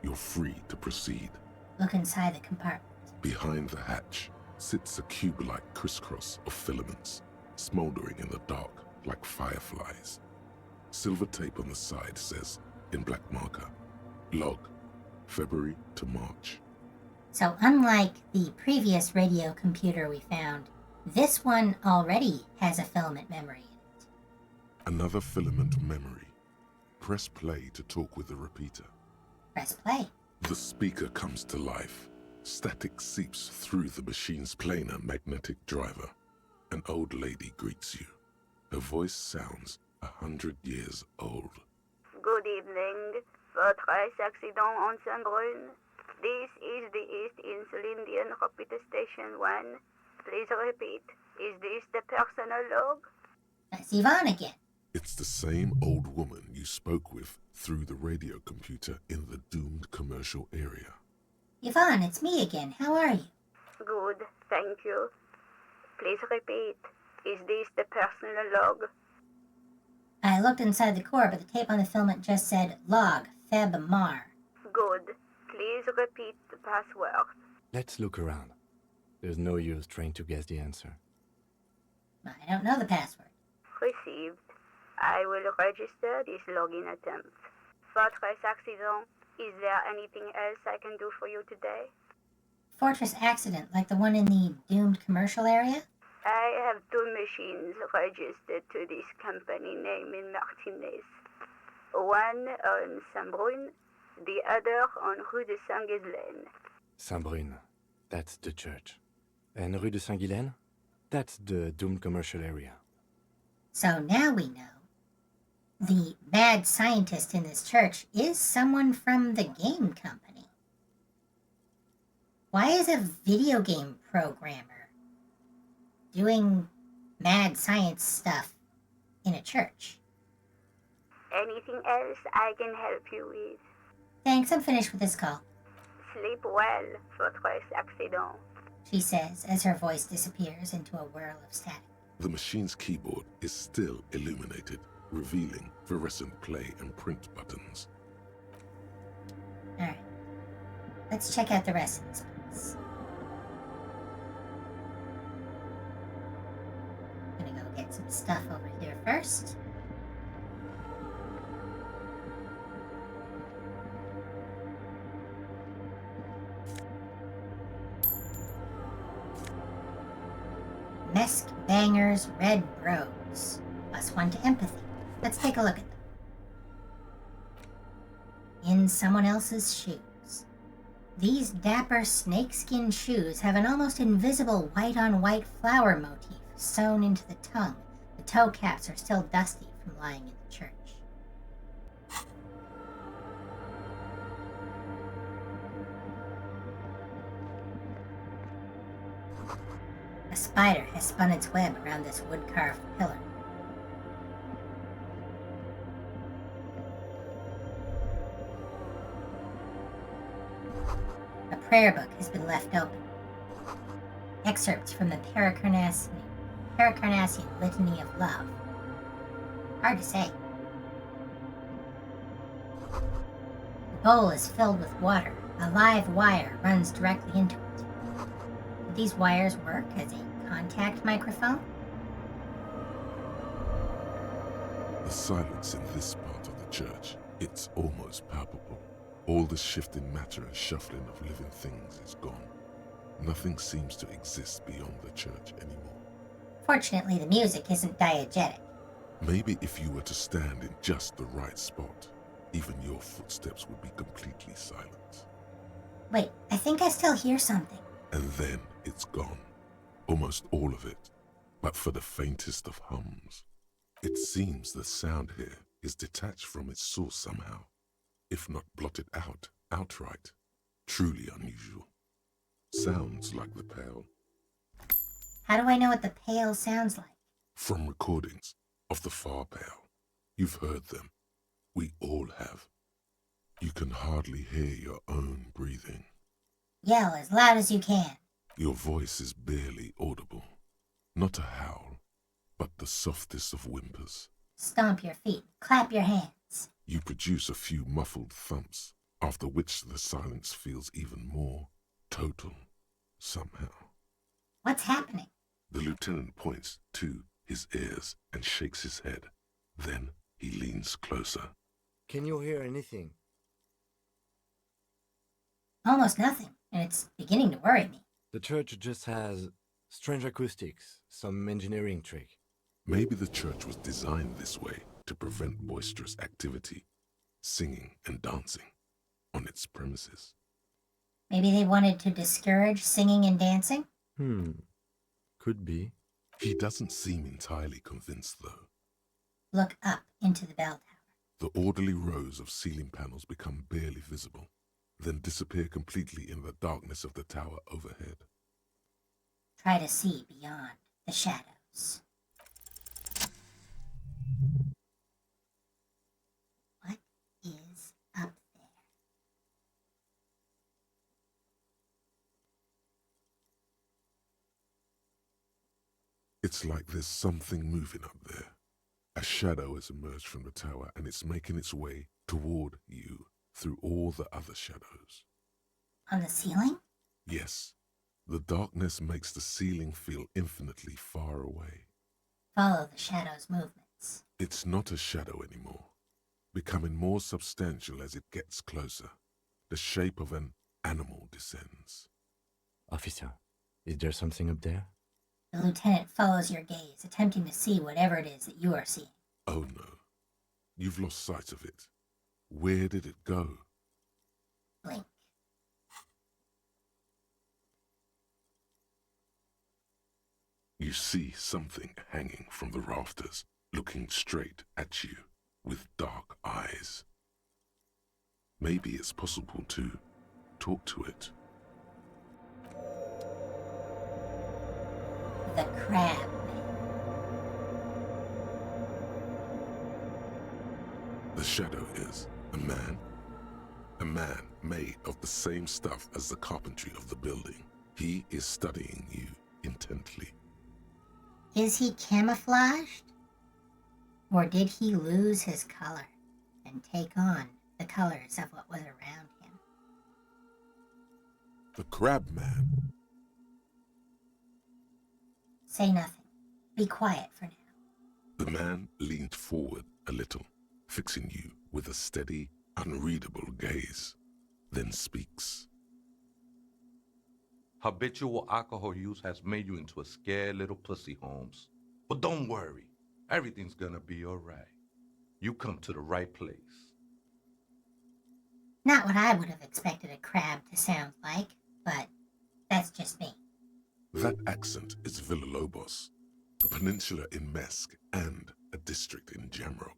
You're free to proceed. Look inside the compartment. Behind the hatch sits a cube-like crisscross of filaments, smoldering in the dark like fireflies. Silver tape on the side says, in black marker, log, February to March. So unlike the previous radio computer we found, this one already has a filament memory in it. Another filament memory. Press play to talk with the repeater. Press play. The speaker comes to life. Static seeps through the machine's planar magnetic driver. An old lady greets you. Her voice sounds 100 years old. Good evening. Votre accident on Saint-Brun. This is the East Insulindian Repeater Station 1. Please repeat. Is this the personal log? That's Yvonne again. It's the same old woman you spoke with through the radio computer in the doomed commercial area. Yvonne, it's me again. How are you? Good, thank you. Please repeat. Is this the personal log? I looked inside the core, but the tape on the filament just said log, Feb Mar. Good. Please repeat the password. Let's look around. There's no use trying to guess the answer. I don't know the password. Received. I will register this login attempt. Fortress accident. Is there anything else I can do for you today? Fortress accident, like the one in the doomed commercial area? I have 2 machines registered to this company name in Martinaise. One on Saint-Brun, the other on Rue de Saint-Ghislaine. Saint-Brun, that's the church. And Rue de Saint-Ghislaine? That's the doomed commercial area. So now we know. The mad scientist in this church is someone from the game company. Why is a video game programmer doing mad science stuff in a church? Anything else I can help you with? Thanks, I'm finished with this call, Sleep well, Fortress accident. she says as her voice disappears into a whirl of static. The machine's keyboard is still illuminated, revealing fluorescent play and print buttons. Alright, let's check out the rest of this place. Gonna go get some stuff over here first. Mesk Bangers Red Bros. +1 to empathy. Let's take a look at them. In someone else's shoes. These dapper snakeskin shoes have an almost invisible white-on-white flower motif sewn into the tongue. The toe caps are still dusty from lying in the church. A spider has spun its web around this wood-carved pillar. A prayer book has been left open. Excerpts from the Paracarnassian Litany of Love. Hard to say. The bowl is filled with water. A live wire runs directly into it. Would these wires work as a contact microphone? The silence in this part of the church, it's almost palpable. All the shifting matter and shuffling of living things is gone. Nothing seems to exist beyond the church anymore. Fortunately, the music isn't diegetic. Maybe if you were to stand in just the right spot, even your footsteps would be completely silent. Wait, I think I still hear something. And then it's gone. Almost all of it, but for the faintest of hums. It seems the sound here is detached from its source somehow, if not blotted out outright. Truly unusual. Sounds like the Pale. How do I know what the Pale sounds like? From recordings of the Far Pale. You've heard them. We all have. You can hardly hear your own breathing. Yell as loud as you can. Your voice is barely audible. Not a howl, but the softest of whimpers. Stomp your feet. Clap your hands. You produce a few muffled thumps, after which the silence feels even more total, somehow. What's happening? The lieutenant points to his ears and shakes his head. Then he leans closer. Can you hear anything? Almost nothing, and it's beginning to worry me. The church just has strange acoustics, some engineering trick. Maybe the church was designed this way to prevent boisterous activity, singing and dancing, on its premises. Maybe they wanted to discourage singing and dancing? Could be. He doesn't seem entirely convinced, though. Look up into the bell tower. The orderly rows of ceiling panels become barely visible, then disappear completely in the darkness of the tower overhead. Try to see beyond the shadows. What is up there? It's like there's something moving up there. A shadow has emerged from the tower and it's making its way toward you through all the other shadows. On the ceiling? Yes, the darkness makes the ceiling feel infinitely far away. Follow the shadow's movements. It's not a shadow anymore, becoming more substantial as it gets closer. The shape of an animal descends. Officer, is there something up there? The lieutenant follows your gaze, attempting to see whatever it is that you are seeing. Oh no, you've lost sight of it. Where did it go? Blink. You see something hanging from the rafters, looking straight at you with dark eyes. Maybe it's possible to talk to it. The crab man. The shadow is a man made of the same stuff as the carpentry of the building. He is studying you intently. Is he camouflaged? Or did he lose his color and take on the colors of what was around him? The crab man. Say nothing. Be quiet for now. The man leaned forward a little, fixing you with a steady, unreadable gaze, then speaks. Habitual alcohol use has made you into a scared little pussy, Holmes. But don't worry, everything's gonna be alright. You come to the right place. Not what I would have expected a crab to sound like, but that's just me. That accent is Villalobos, a peninsula in Mesk and a district in Jamrock.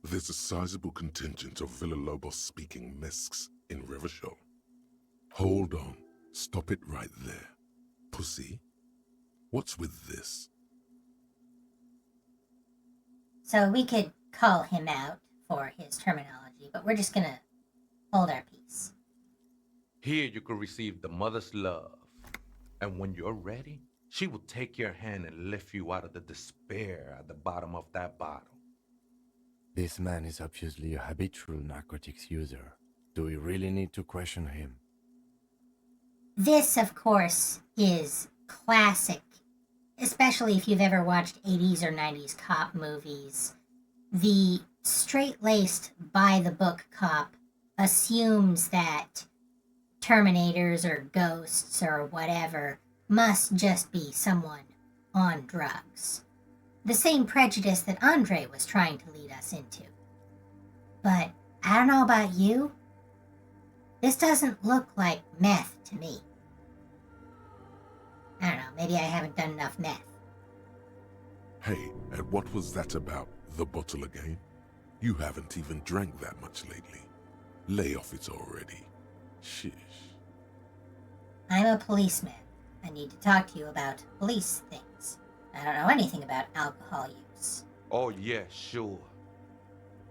There's a sizable contingent of Villalobos-speaking Mesks in Revachol. Hold on. Stop it right there. Pussy, what's with this? So we could call him out for his terminology, but we're just gonna hold our peace. Here you can receive the mother's love. And when you're ready, she will take your hand and lift you out of the despair at the bottom of that bottle. This man is obviously a habitual narcotics user. Do we really need to question him? This, of course, is classic, especially if you've ever watched 80s or 90s cop movies. The straight-laced, by-the-book cop assumes that Terminators or ghosts or whatever must just be someone on drugs. The same prejudice that Andre was trying to lead us into. But I don't know about you. This doesn't look like meth to me. I don't know, maybe I haven't done enough meth. Hey, and what was that about, the bottle again? You haven't even drank that much lately. Lay off it already. Shish. I'm a policeman. I need to talk to you about police things. I don't know anything about alcohol use. Oh, yeah, sure.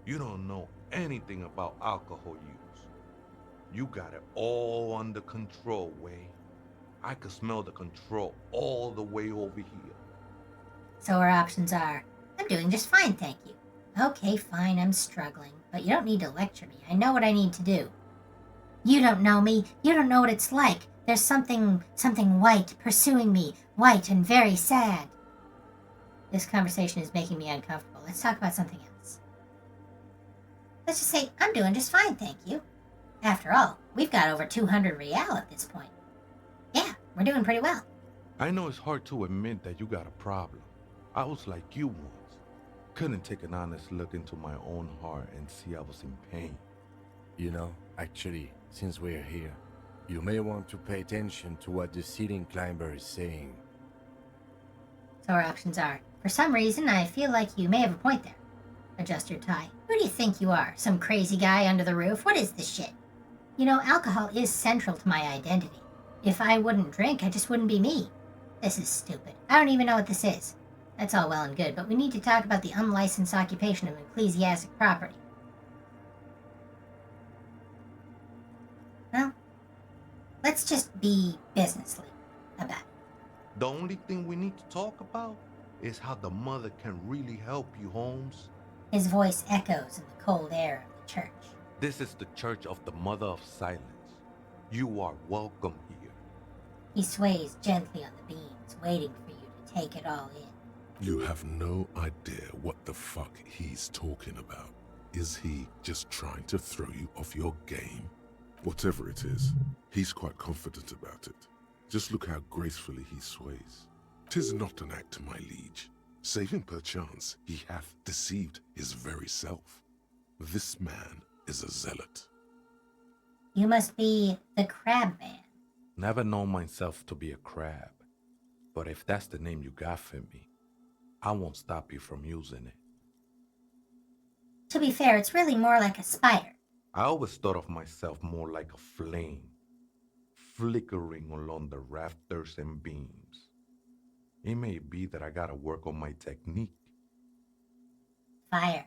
You don't know anything about alcohol use. You got it all under control, Way. I could smell the control all the way over here. So our options are, I'm doing just fine, thank you. Okay, fine, I'm struggling, but you don't need to lecture me. I know what I need to do. You don't know me. You don't know what it's like. There's something white pursuing me, white and very sad. This conversation is making me uncomfortable. Let's talk about something else. Let's just say, I'm doing just fine, thank you. After all, we've got over 200 real at this point. Yeah, we're doing pretty well. I know it's hard to admit that you got a problem. I was like you once. Couldn't take an honest look into my own heart and see I was in pain. You know, actually, since we're here, you may want to pay attention to what the ceiling climber is saying. So our options are, for some reason, I feel like you may have a point there. Adjust your tie. Who do you think you are? Some crazy guy under the roof? What is this shit? You know, alcohol is central to my identity. If I wouldn't drink, I just wouldn't be me. This is stupid. I don't even know what this is. That's all well and good, but we need to talk about the unlicensed occupation of ecclesiastic property. Well, let's just be businessly about it. The only thing we need to talk about is how the mother can really help you, Holmes. His voice echoes in the cold air of the church. This is the Church of the Mother of Silence. You are welcome here. He sways gently on the beams, waiting for you to take it all in. You have no idea what the fuck he's talking about. Is he just trying to throw you off your game? Whatever it is, he's quite confident about it. Just look how gracefully he sways. 'Tis not an act, my liege, saving perchance he hath deceived his very self. This man is a zealot. You must be the Crab Man. Never known myself to be a crab, but if that's the name you got for me, I won't stop you from using it. To be fair, it's really more like a spider. I always thought of myself more like a flame, flickering along the rafters and beams. It may be that I gotta work on my technique. Fire.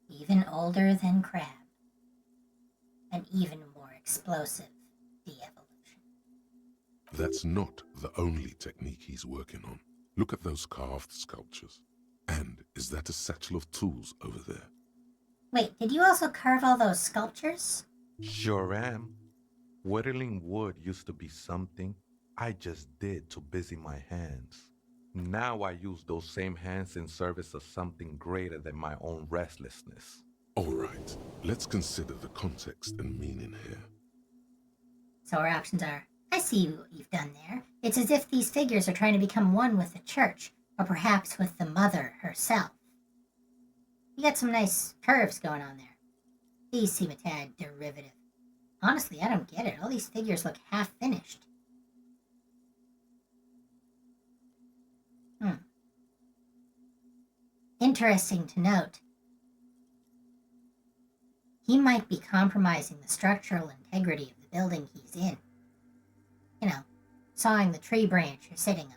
Even older than Crab. And even more explosive de-evolution. That's not the only technique he's working on. Look at those carved sculptures. And is that a satchel of tools over there? Wait, did you also carve all those sculptures? Sure am. Whittling wood used to be something I just did to busy my hands. Now I use those same hands in service of something greater than my own restlessness. All right, let's consider the context and meaning here. So our options are, I see what you've done there. It's as if these figures are trying to become one with the church, or perhaps with the mother herself. You got some nice curves going on there. These seem a tad derivative. Honestly, I don't get it. All these figures look half-finished. Interesting to note. He might be compromising the structural integrity of the building he's in. You know, sawing the tree branch you're sitting on.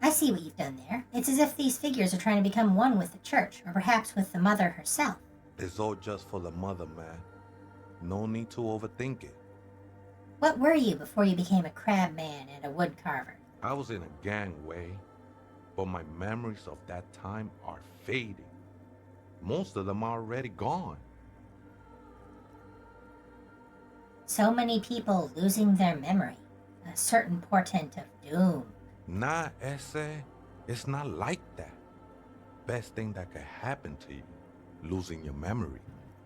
I see what you've done there. It's as if these figures are trying to become one with the church, or perhaps with the mother herself. It's all just for the mother, man. No need to overthink it. What were you before you became a crab man and a wood carver? I was in a gangway, but my memories of that time are fading. Most of them are already gone. So many people losing their memory. A certain portent of doom. Nah, Ese, it's not like that. Best thing that could happen to you, losing your memory.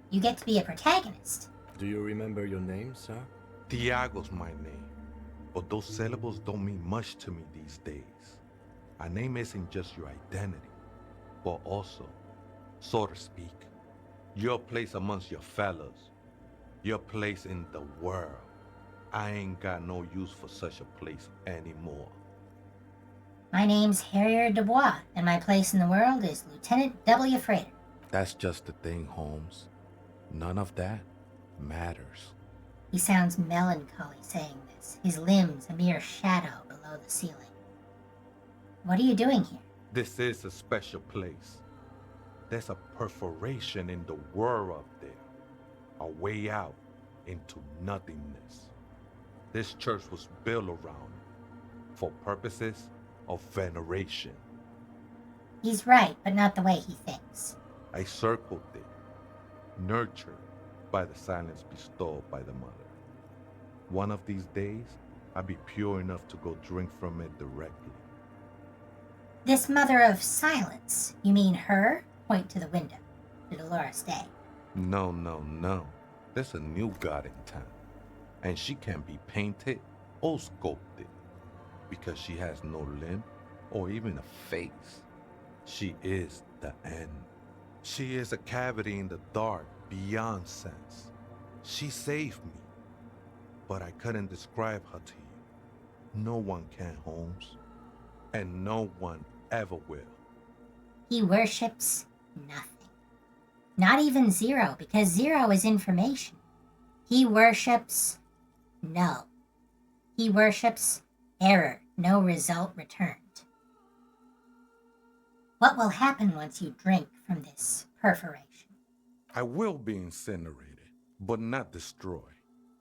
You get to be a protagonist. Do you remember your name, sir? Tiago's my name, but those syllables don't mean much to me these days. A name isn't just your identity, but also, so to speak, your place amongst your fellows, your place in the world. I ain't got no use for such a place anymore. My name's Harrier Dubois, and my place in the world is Lieutenant W. Frater. That's just the thing, Holmes. None of that matters. He sounds melancholy saying this, his limbs a mere shadow below the ceiling. What are you doing here? This is a special place. There's a perforation in the world up there, a way out into nothingness. This church was built around it for purposes of veneration. He's right, but not the way he thinks. I circled it, nurtured by the silence bestowed by the mother. One of these days, I'll be pure enough to go drink from it directly. This mother of silence, you mean her? Point to the window, to Dolores Day. No. There's a new god in town, and she can be painted or sculpted because she has no limb or even a face. She is the end. She is a cavity in the dark beyond sense. She saved me, but I couldn't describe her to you. No one can, Holmes, and no one ever will. He worships nothing. Not even zero, because zero is information. He worships no. He worships error, no result returned. What will happen once you drink from this perforation? I will be incinerated, but not destroyed.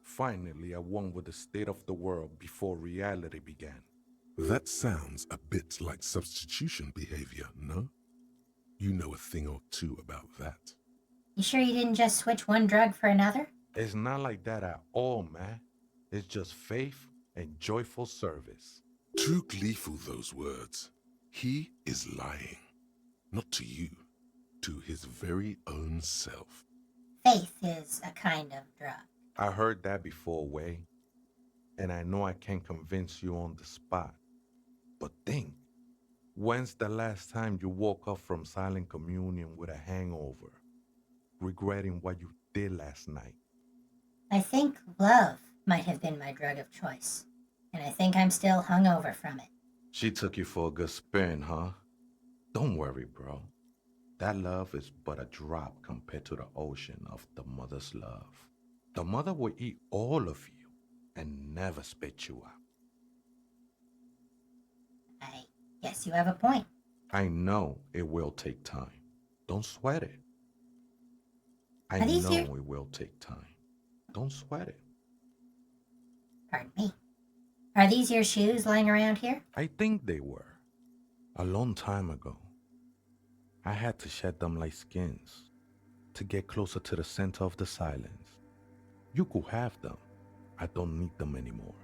Finally, I won with the state of the world before reality began. That sounds a bit like substitution behavior, no? You know a thing or two about that. You sure you didn't just switch one drug for another? It's not like that at all, man. It's just faith and joyful service. Too gleeful, those words. He is lying. Not to you, to his very own self. Faith is a kind of drug. I heard that before, Way. And I know I can't convince you on the spot. But think, when's the last time you woke up from silent communion with a hangover, regretting what you did last night? I think love might have been my drug of choice, and I think I'm still hungover from it. She took you for a good spin, huh? Don't worry, bro. That love is but a drop compared to the ocean of the mother's love. The mother will eat all of you and never spit you out. I guess you have a point. I know it will take time. Don't sweat it. I Are these know your- it will take time. Don't sweat it. Pardon me. Are these your shoes lying around here? I think they were. A long time ago. I had to shed them like skins to get closer to the center of the silence. You could have them. I don't need them anymore.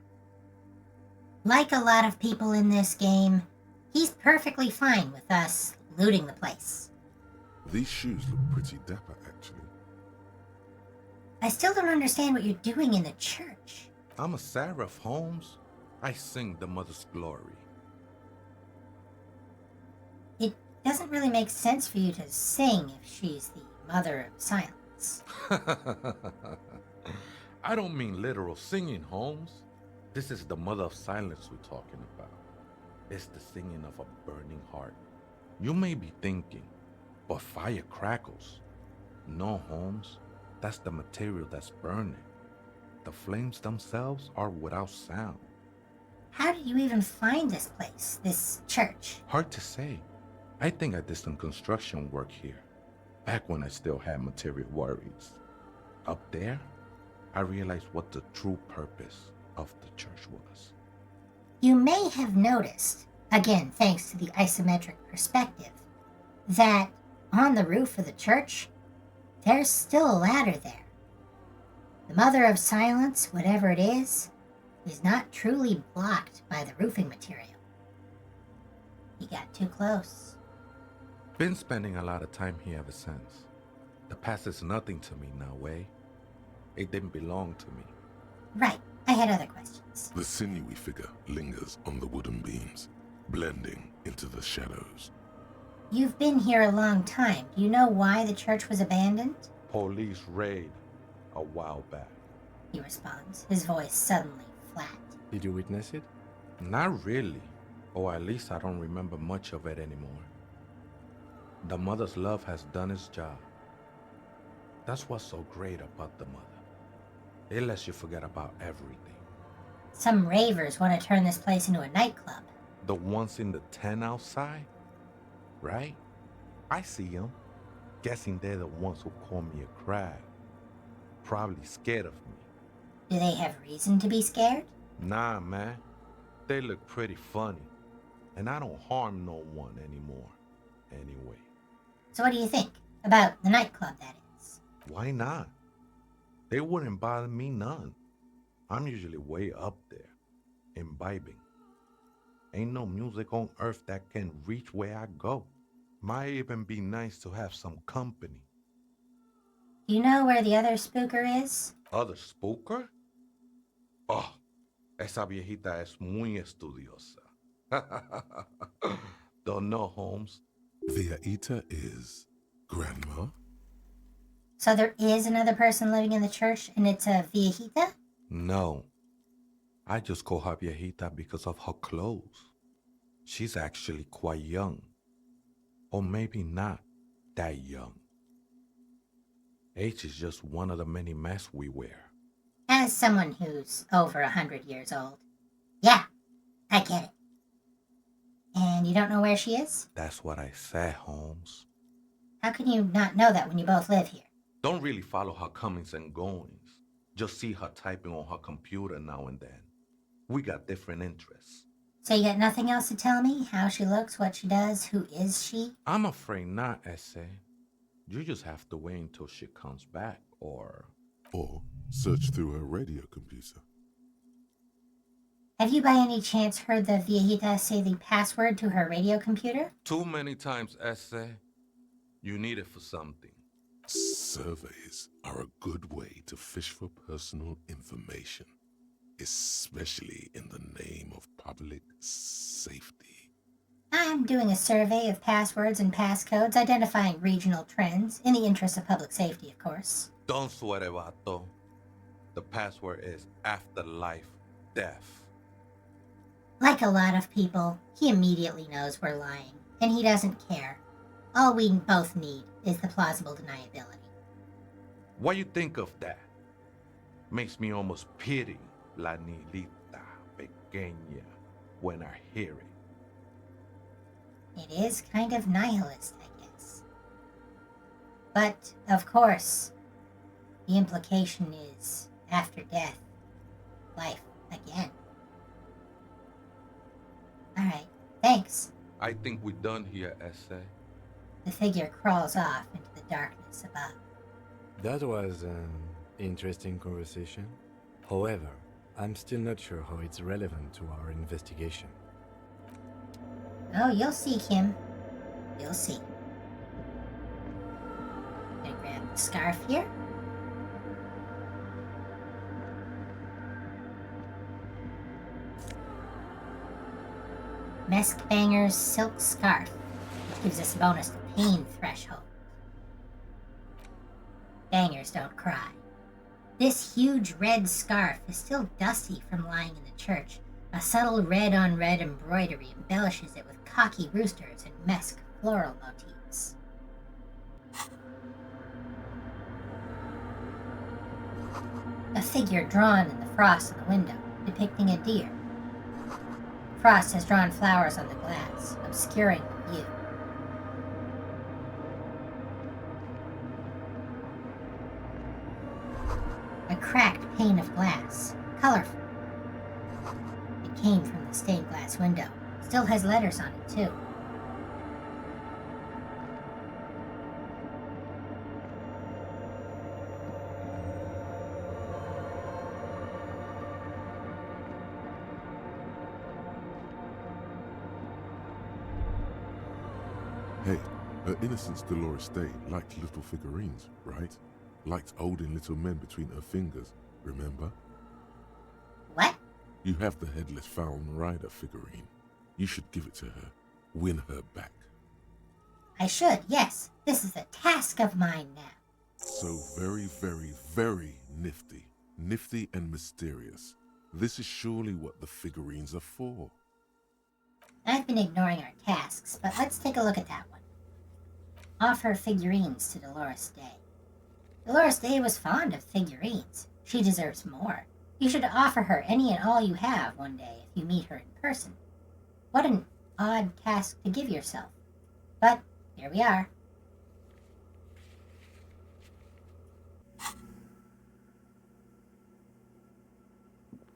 Like a lot of people in this game, he's perfectly fine with us looting the place. These shoes look pretty dapper, actually. I still don't understand what you're doing in the church. I'm a seraph, Holmes. I sing the mother's glory. It doesn't really make sense for you to sing if she's the mother of silence. I don't mean literal singing, Holmes. This is the mother of silence we're talking about. It's the singing of a burning heart. You may be thinking, but fire crackles. No, Holmes. That's the material that's burning. The flames themselves are without sound. How did you even find this place, this church? Hard to say. I think I did some construction work here, back when I still had material worries. Up there, I realized what the true purpose of the church was. You may have noticed, again thanks to the isometric perspective, that on the roof of the church, there's still a ladder there. The mother of silence, whatever it is not truly blocked by the roofing material. He got too close. Been spending a lot of time here ever since. The past is nothing to me now, Way. It didn't belong to me. Right, I had other questions. The sinewy figure lingers on the wooden beams, blending into the shadows. You've been here a long time. Do you know why the church was abandoned? Police raid a while back. He responds, his voice suddenly flat. Did you witness it? Not really, or at least I don't remember much of it anymore. The mother's love has done its job. That's what's so great about the mother. It lets you forget about everything. Some ravers want to turn this place into a nightclub. The ones in the tent outside? Right? I see them. Guessing they're the ones who call me a crab. Probably scared of me. Do they have reason to be scared? Nah, man. They look pretty funny. And I don't harm no one anymore. Anyway. So what do you think? About the nightclub, that is. Why not? They wouldn't bother me none. I'm usually way up there, imbibing. Ain't no music on earth that can reach where I go. Might even be nice to have some company. Do you know where the other spooker is? Other spooker? Oh, esa viejita es muy estudiosa. Don't know, Holmes. Viejita is grandma? So there is another person living in the church, and it's a viejita? No. I just call her viejita because of her clothes. She's actually quite young. Or maybe not that young. Age is just one of the many masks we wear. As someone who's over 100 years old. Yeah, I get it. And you don't know where she is? That's what I said, Holmes. How can you not know that when you both live here? Don't really follow her comings and goings. Just see her typing on her computer now and then. We got different interests. So you got nothing else to tell me? How she looks, what she does, who is she? I'm afraid not, Essay. You just have to wait until she comes back, or search through her radio computer. Have you by any chance heard the viejita say the password to her radio computer? Too many times, Essay. You need it for something. Surveys are a good way to fish for personal information, especially in the name of public safety. I'm doing a survey of passwords and passcodes, identifying regional trends, in the interest of public safety, of course. Don't sweat it, vato. The password is afterlife death. Like a lot of people, he immediately knows we're lying, and he doesn't care. All we both need is the plausible deniability. What you think of that? Makes me almost pity la niñita pequeña when I hear it. It is kind of nihilist, I guess. But, of course, the implication is, after death, life again. Alright, thanks. I think we're done here, Essay. The figure crawls off into the darkness above. That was an interesting conversation. However, I'm still not sure how it's relevant to our investigation. Oh, you'll see, Kim. You'll see. Gonna grab the scarf here. Mesk Banger's silk scarf, which gives us a bonus to pain threshold. Bangers don't cry. This huge red scarf is still dusty from lying in the church. A subtle red-on-red embroidery embellishes it with cocky roosters and mesk floral motifs. A figure drawn in the frost on the window, depicting a deer. Frost has drawn flowers on the glass, obscuring the view. A cracked pane of glass, colorful. It came from the stained glass window. Still has letters on it, too. Hey, Her Innocence Dolores Day liked little figurines, right? Liked holding little men between her fingers, remember? What? You have the Headless Found Rider figurine. You should give it to her. Win her back. I should, yes. This is a task of mine now. So very, very, very nifty. Nifty and mysterious. This is surely what the figurines are for. I've been ignoring our tasks, but let's take a look at that one. Offer figurines to Dolores Day. Dolores Day was fond of figurines. She deserves more. You should offer her any and all you have one day if you meet her in person. What an odd task to give yourself. But here we are.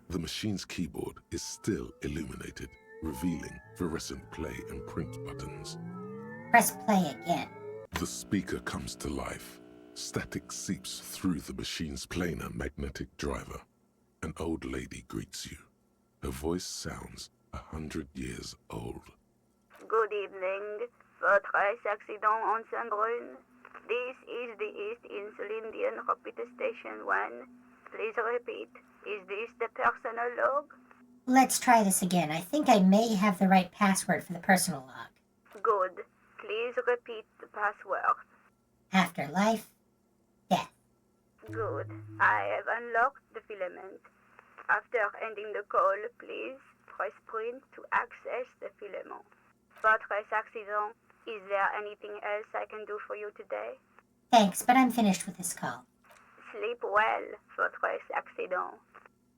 The machine's keyboard is still illuminated, revealing fluorescent play and print buttons. Press play again. The speaker comes to life. Static seeps through the machine's planar magnetic driver. An old lady greets you. Her voice sounds 100 years old. Good evening. Votre accident en Saint-Brun. This is the East Insulindian Repeat Station 1. Please repeat. Is this the personal log? Let's try this again. I think I may have the right password for the personal log. Good. Please repeat the password. Afterlife, death. Good. I have unlocked the filament. After ending the call, please press print to access the filament. Votre accident. Is there anything else I can do for you today? Thanks, but I'm finished with this call. Sleep well, votre accident.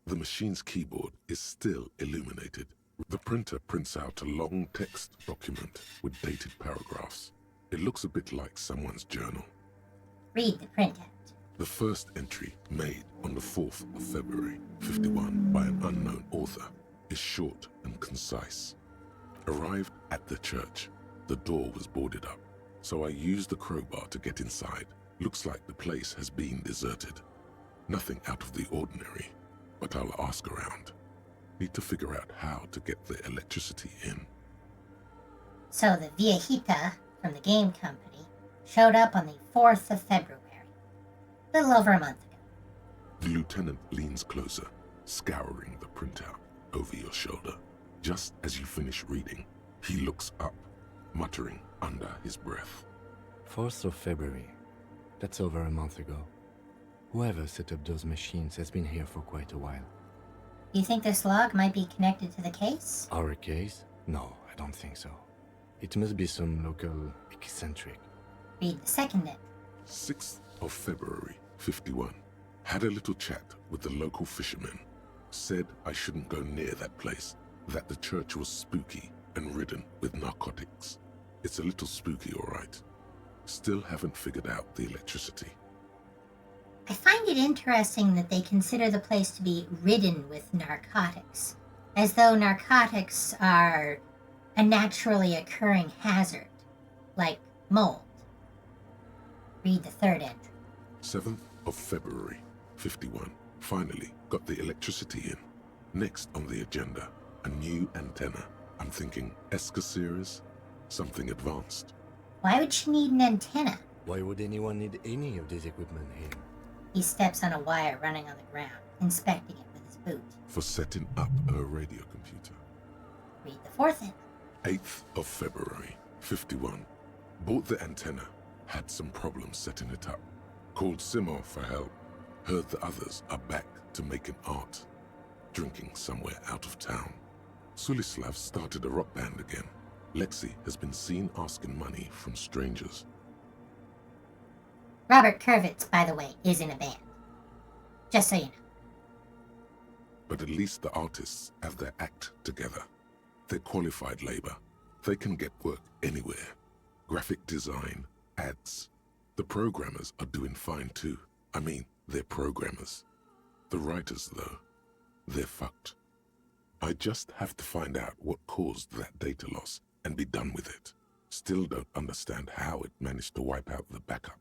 The machine's keyboard is still illuminated. The printer prints out a long text document with dated paragraphs. It looks a bit like someone's journal. Read the printout. The first entry, made on the 4th of February, 51, by an unknown author, is short and concise. Arrived at the church. The door was boarded up, so I used the crowbar to get inside. Looks like the place has been deserted. Nothing out of the ordinary, but I'll ask around. Need to figure out how to get the electricity in. So the viejita from the game company showed up on the 4th of February, a little over a month ago. The lieutenant leans closer, scouring the printout over your shoulder. Just as you finish reading, he looks up, muttering under his breath. 4th of February. That's over a month ago. Whoever set up those machines has been here for quite a while. You think this log might be connected to the case? Our case? No, I don't think so. It must be some local eccentric. Read the second entry. 6th of February, 51. Had a little chat with the local fishermen. Said I shouldn't go near that place, that the church was spooky and ridden with narcotics. It's a little spooky, all right. Still haven't figured out the electricity. I find it interesting that they consider the place to be ridden with narcotics, as though narcotics are a naturally occurring hazard, like mold. Read the third entry. 7th of February, 51. Finally got the electricity in. Next on the agenda, a new antenna. I'm thinking Esca, something advanced. Why would she need an antenna? Why would anyone need any of this equipment here? He steps on a wire running on the ground, inspecting it with his boot. For setting up her radio computer. Read the fourth entry. 8th of February, 51. Bought the antenna. Had some problems setting it up. Called Simon for help. Heard the others are back to making art. Drinking somewhere out of town. Sulislav started a rock band again. Lexi has been seen asking money from strangers. Robert Kurvitz, by the way, is in a band. Just so you know. But at least the artists have their act together. They're qualified labor. They can get work anywhere. Graphic design, ads. The programmers are doing fine too. I mean, they're programmers. The writers, though, they're fucked. I just have to find out what caused that data loss and be done with it. Still don't understand how it managed to wipe out the backup,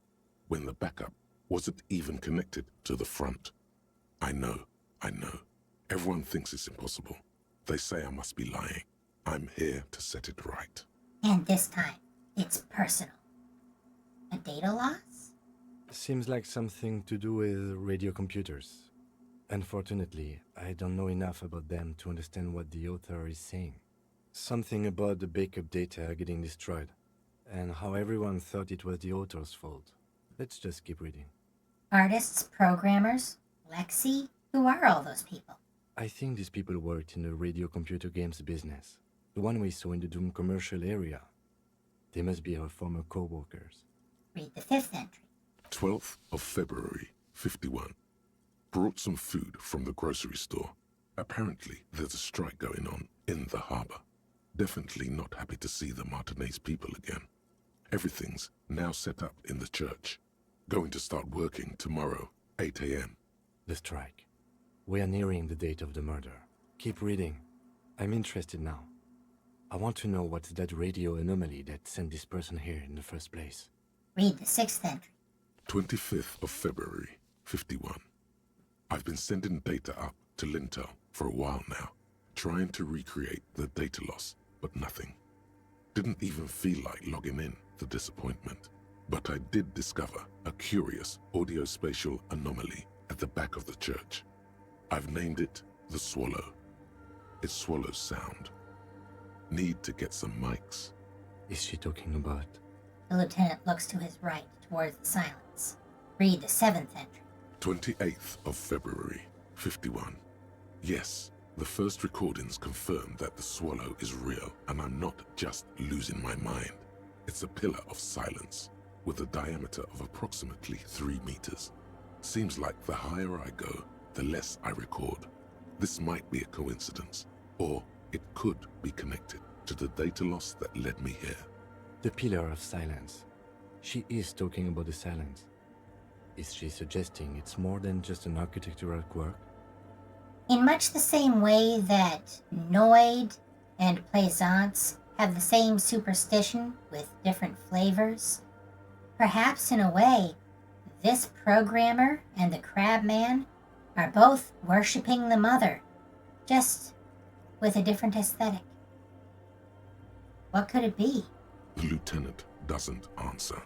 when the backup wasn't even connected to the front. I know. Everyone thinks it's impossible. They say I must be lying. I'm here to set it right. And this time, it's personal. A data loss? Seems like something to do with radio computers. Unfortunately, I don't know enough about them to understand what the author is saying. Something about the backup data getting destroyed, and how everyone thought it was the author's fault. Let's just keep reading. Artists, programmers, Lexi? Who are all those people? I think these people worked in the radio computer games business. The one we saw in the Doom commercial area. They must be our former co-workers. Read the fifth entry. 12th of February, 51. Brought some food from the grocery store. Apparently, there's a strike going on in the harbor. Definitely not happy to see the Martinaise people again. Everything's now set up in the church. Going to start working tomorrow, 8 a.m. The strike. We are nearing the date of the murder. Keep reading. I'm interested now. I want to know what's that radio anomaly that sent this person here in the first place. Read the 6th entry. 25th of February, 51. I've been sending data up to Lintel for a while now, trying to recreate the data loss, but nothing. Didn't even feel like logging in, the disappointment. But I did discover a curious audio-spatial anomaly at the back of the church. I've named it the Swallow. It swallows sound. Need to get some mics. Is she talking about? The lieutenant looks to his right, towards the silence. Read the 7th entry. 28th of February, 51. Yes, the first recordings confirm that the Swallow is real, and I'm not just losing my mind. It's a pillar of silence, with a diameter of approximately 3 meters. Seems like the higher I go, the less I record. This might be a coincidence, or it could be connected to the data loss that led me here. The pillar of silence. She is talking about the silence. Is she suggesting it's more than just an architectural quirk? In much the same way that Noid and Plaisance have the same superstition with different flavors, perhaps in a way, this programmer and the Crabman are both worshipping the Mother, just with a different aesthetic. What could it be? The lieutenant doesn't answer.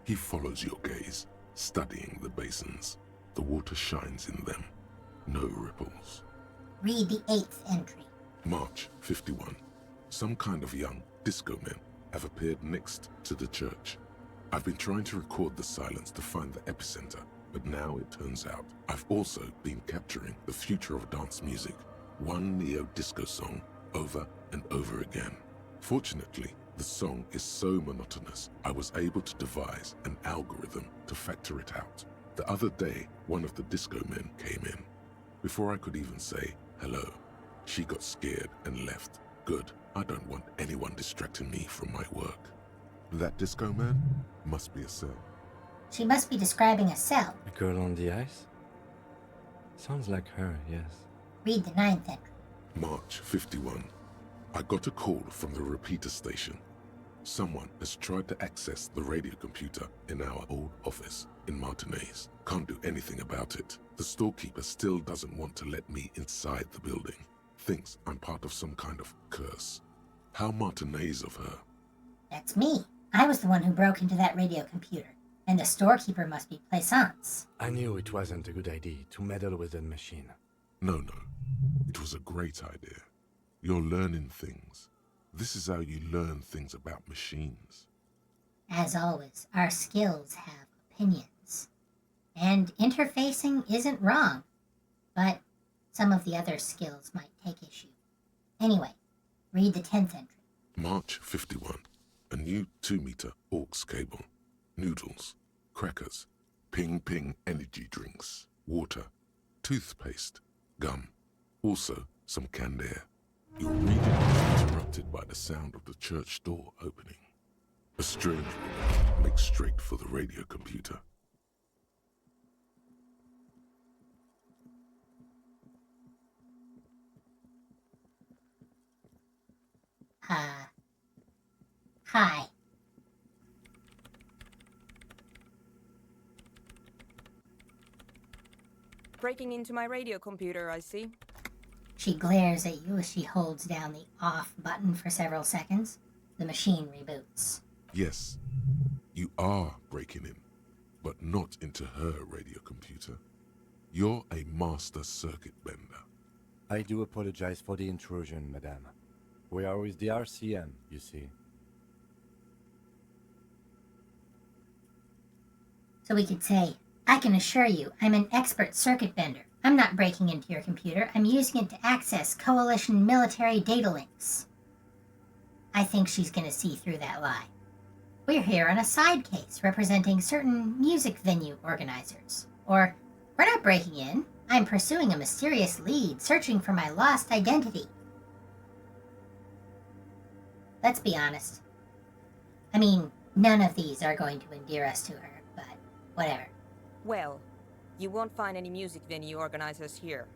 He follows your gaze, studying the basins. The water shines in them. No ripples. Read the 8th entry. March 51. Some kind of young disco men have appeared next to the church. I've been trying to record the silence to find the epicenter, but now it turns out I've also been capturing the future of dance music, one neo-disco song over and over again. Fortunately, the song is so monotonous, I was able to devise an algorithm to factor it out. The other day, one of the disco men came in. Before I could even say hello, she got scared and left. Good, I don't want anyone distracting me from my work. That disco man must be a cell. She must be describing a cell. A girl on the ice? Sounds like her, yes. Read the 9th entry. March 51. I got a call from the repeater station. Someone has tried to access the radio computer in our old office in Martinaise. Can't do anything about it. The storekeeper still doesn't want to let me inside the building. Thinks I'm part of some kind of curse. How Martinaise of her. That's me. I was the one who broke into that radio computer. And the storekeeper must be Plaisance. I knew it wasn't a good idea to meddle with that machine. No. It was a great idea. You're learning things. This is how you learn things about machines. As always, our skills have opinions. And interfacing isn't wrong, but some of the other skills might take issue. Anyway, read the 10th entry. March 51. A new 2-meter aux cable. Noodles, crackers, ping energy drinks, water, toothpaste, gum. Also, some canned air. Your reading is interrupted by the sound of the church door opening. A strange woman makes straight for the radio computer. Hi. Breaking into my radio computer, I see. She glares at you as she holds down the off button for several seconds. The machine reboots. Yes, you are breaking in, but not into her radio computer. You're a master circuit bender. I do apologize for the intrusion, madame. We are with the RCM, you see. So we could say, I can assure you, I'm an expert circuit bender. I'm not breaking into your computer. I'm using it to access Coalition military data links. I think she's going to see through that lie. We're here on a side case representing certain music venue organizers. Or, we're not breaking in. I'm pursuing a mysterious lead, searching for my lost identity. Let's be honest. I mean, none of these are going to endear us to her, but whatever. Well, you won't find any music venue organizers here.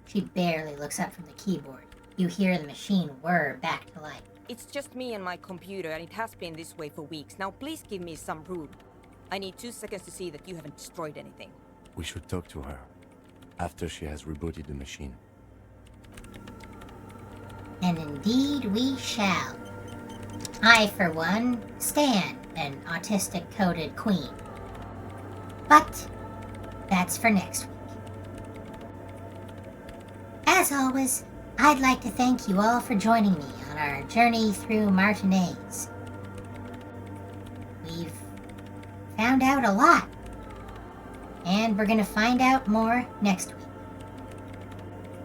She barely looks up from the keyboard. You hear the machine whir back to life. It's just me and my computer, and it has been this way for weeks. Now please give me some room. I need 2 seconds to see that you haven't destroyed anything. We should talk to her after she has rebooted the machine. And indeed we shall. I, for one, stand an autistic-coded queen. But that's for next week. As always, I'd like to thank you all for joining me on our journey through Martinaise. We've found out a lot, and we're gonna find out more next week.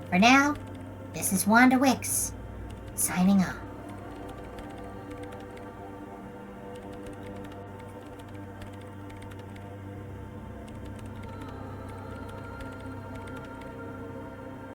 For now, this is Wanda Wicks, signing off.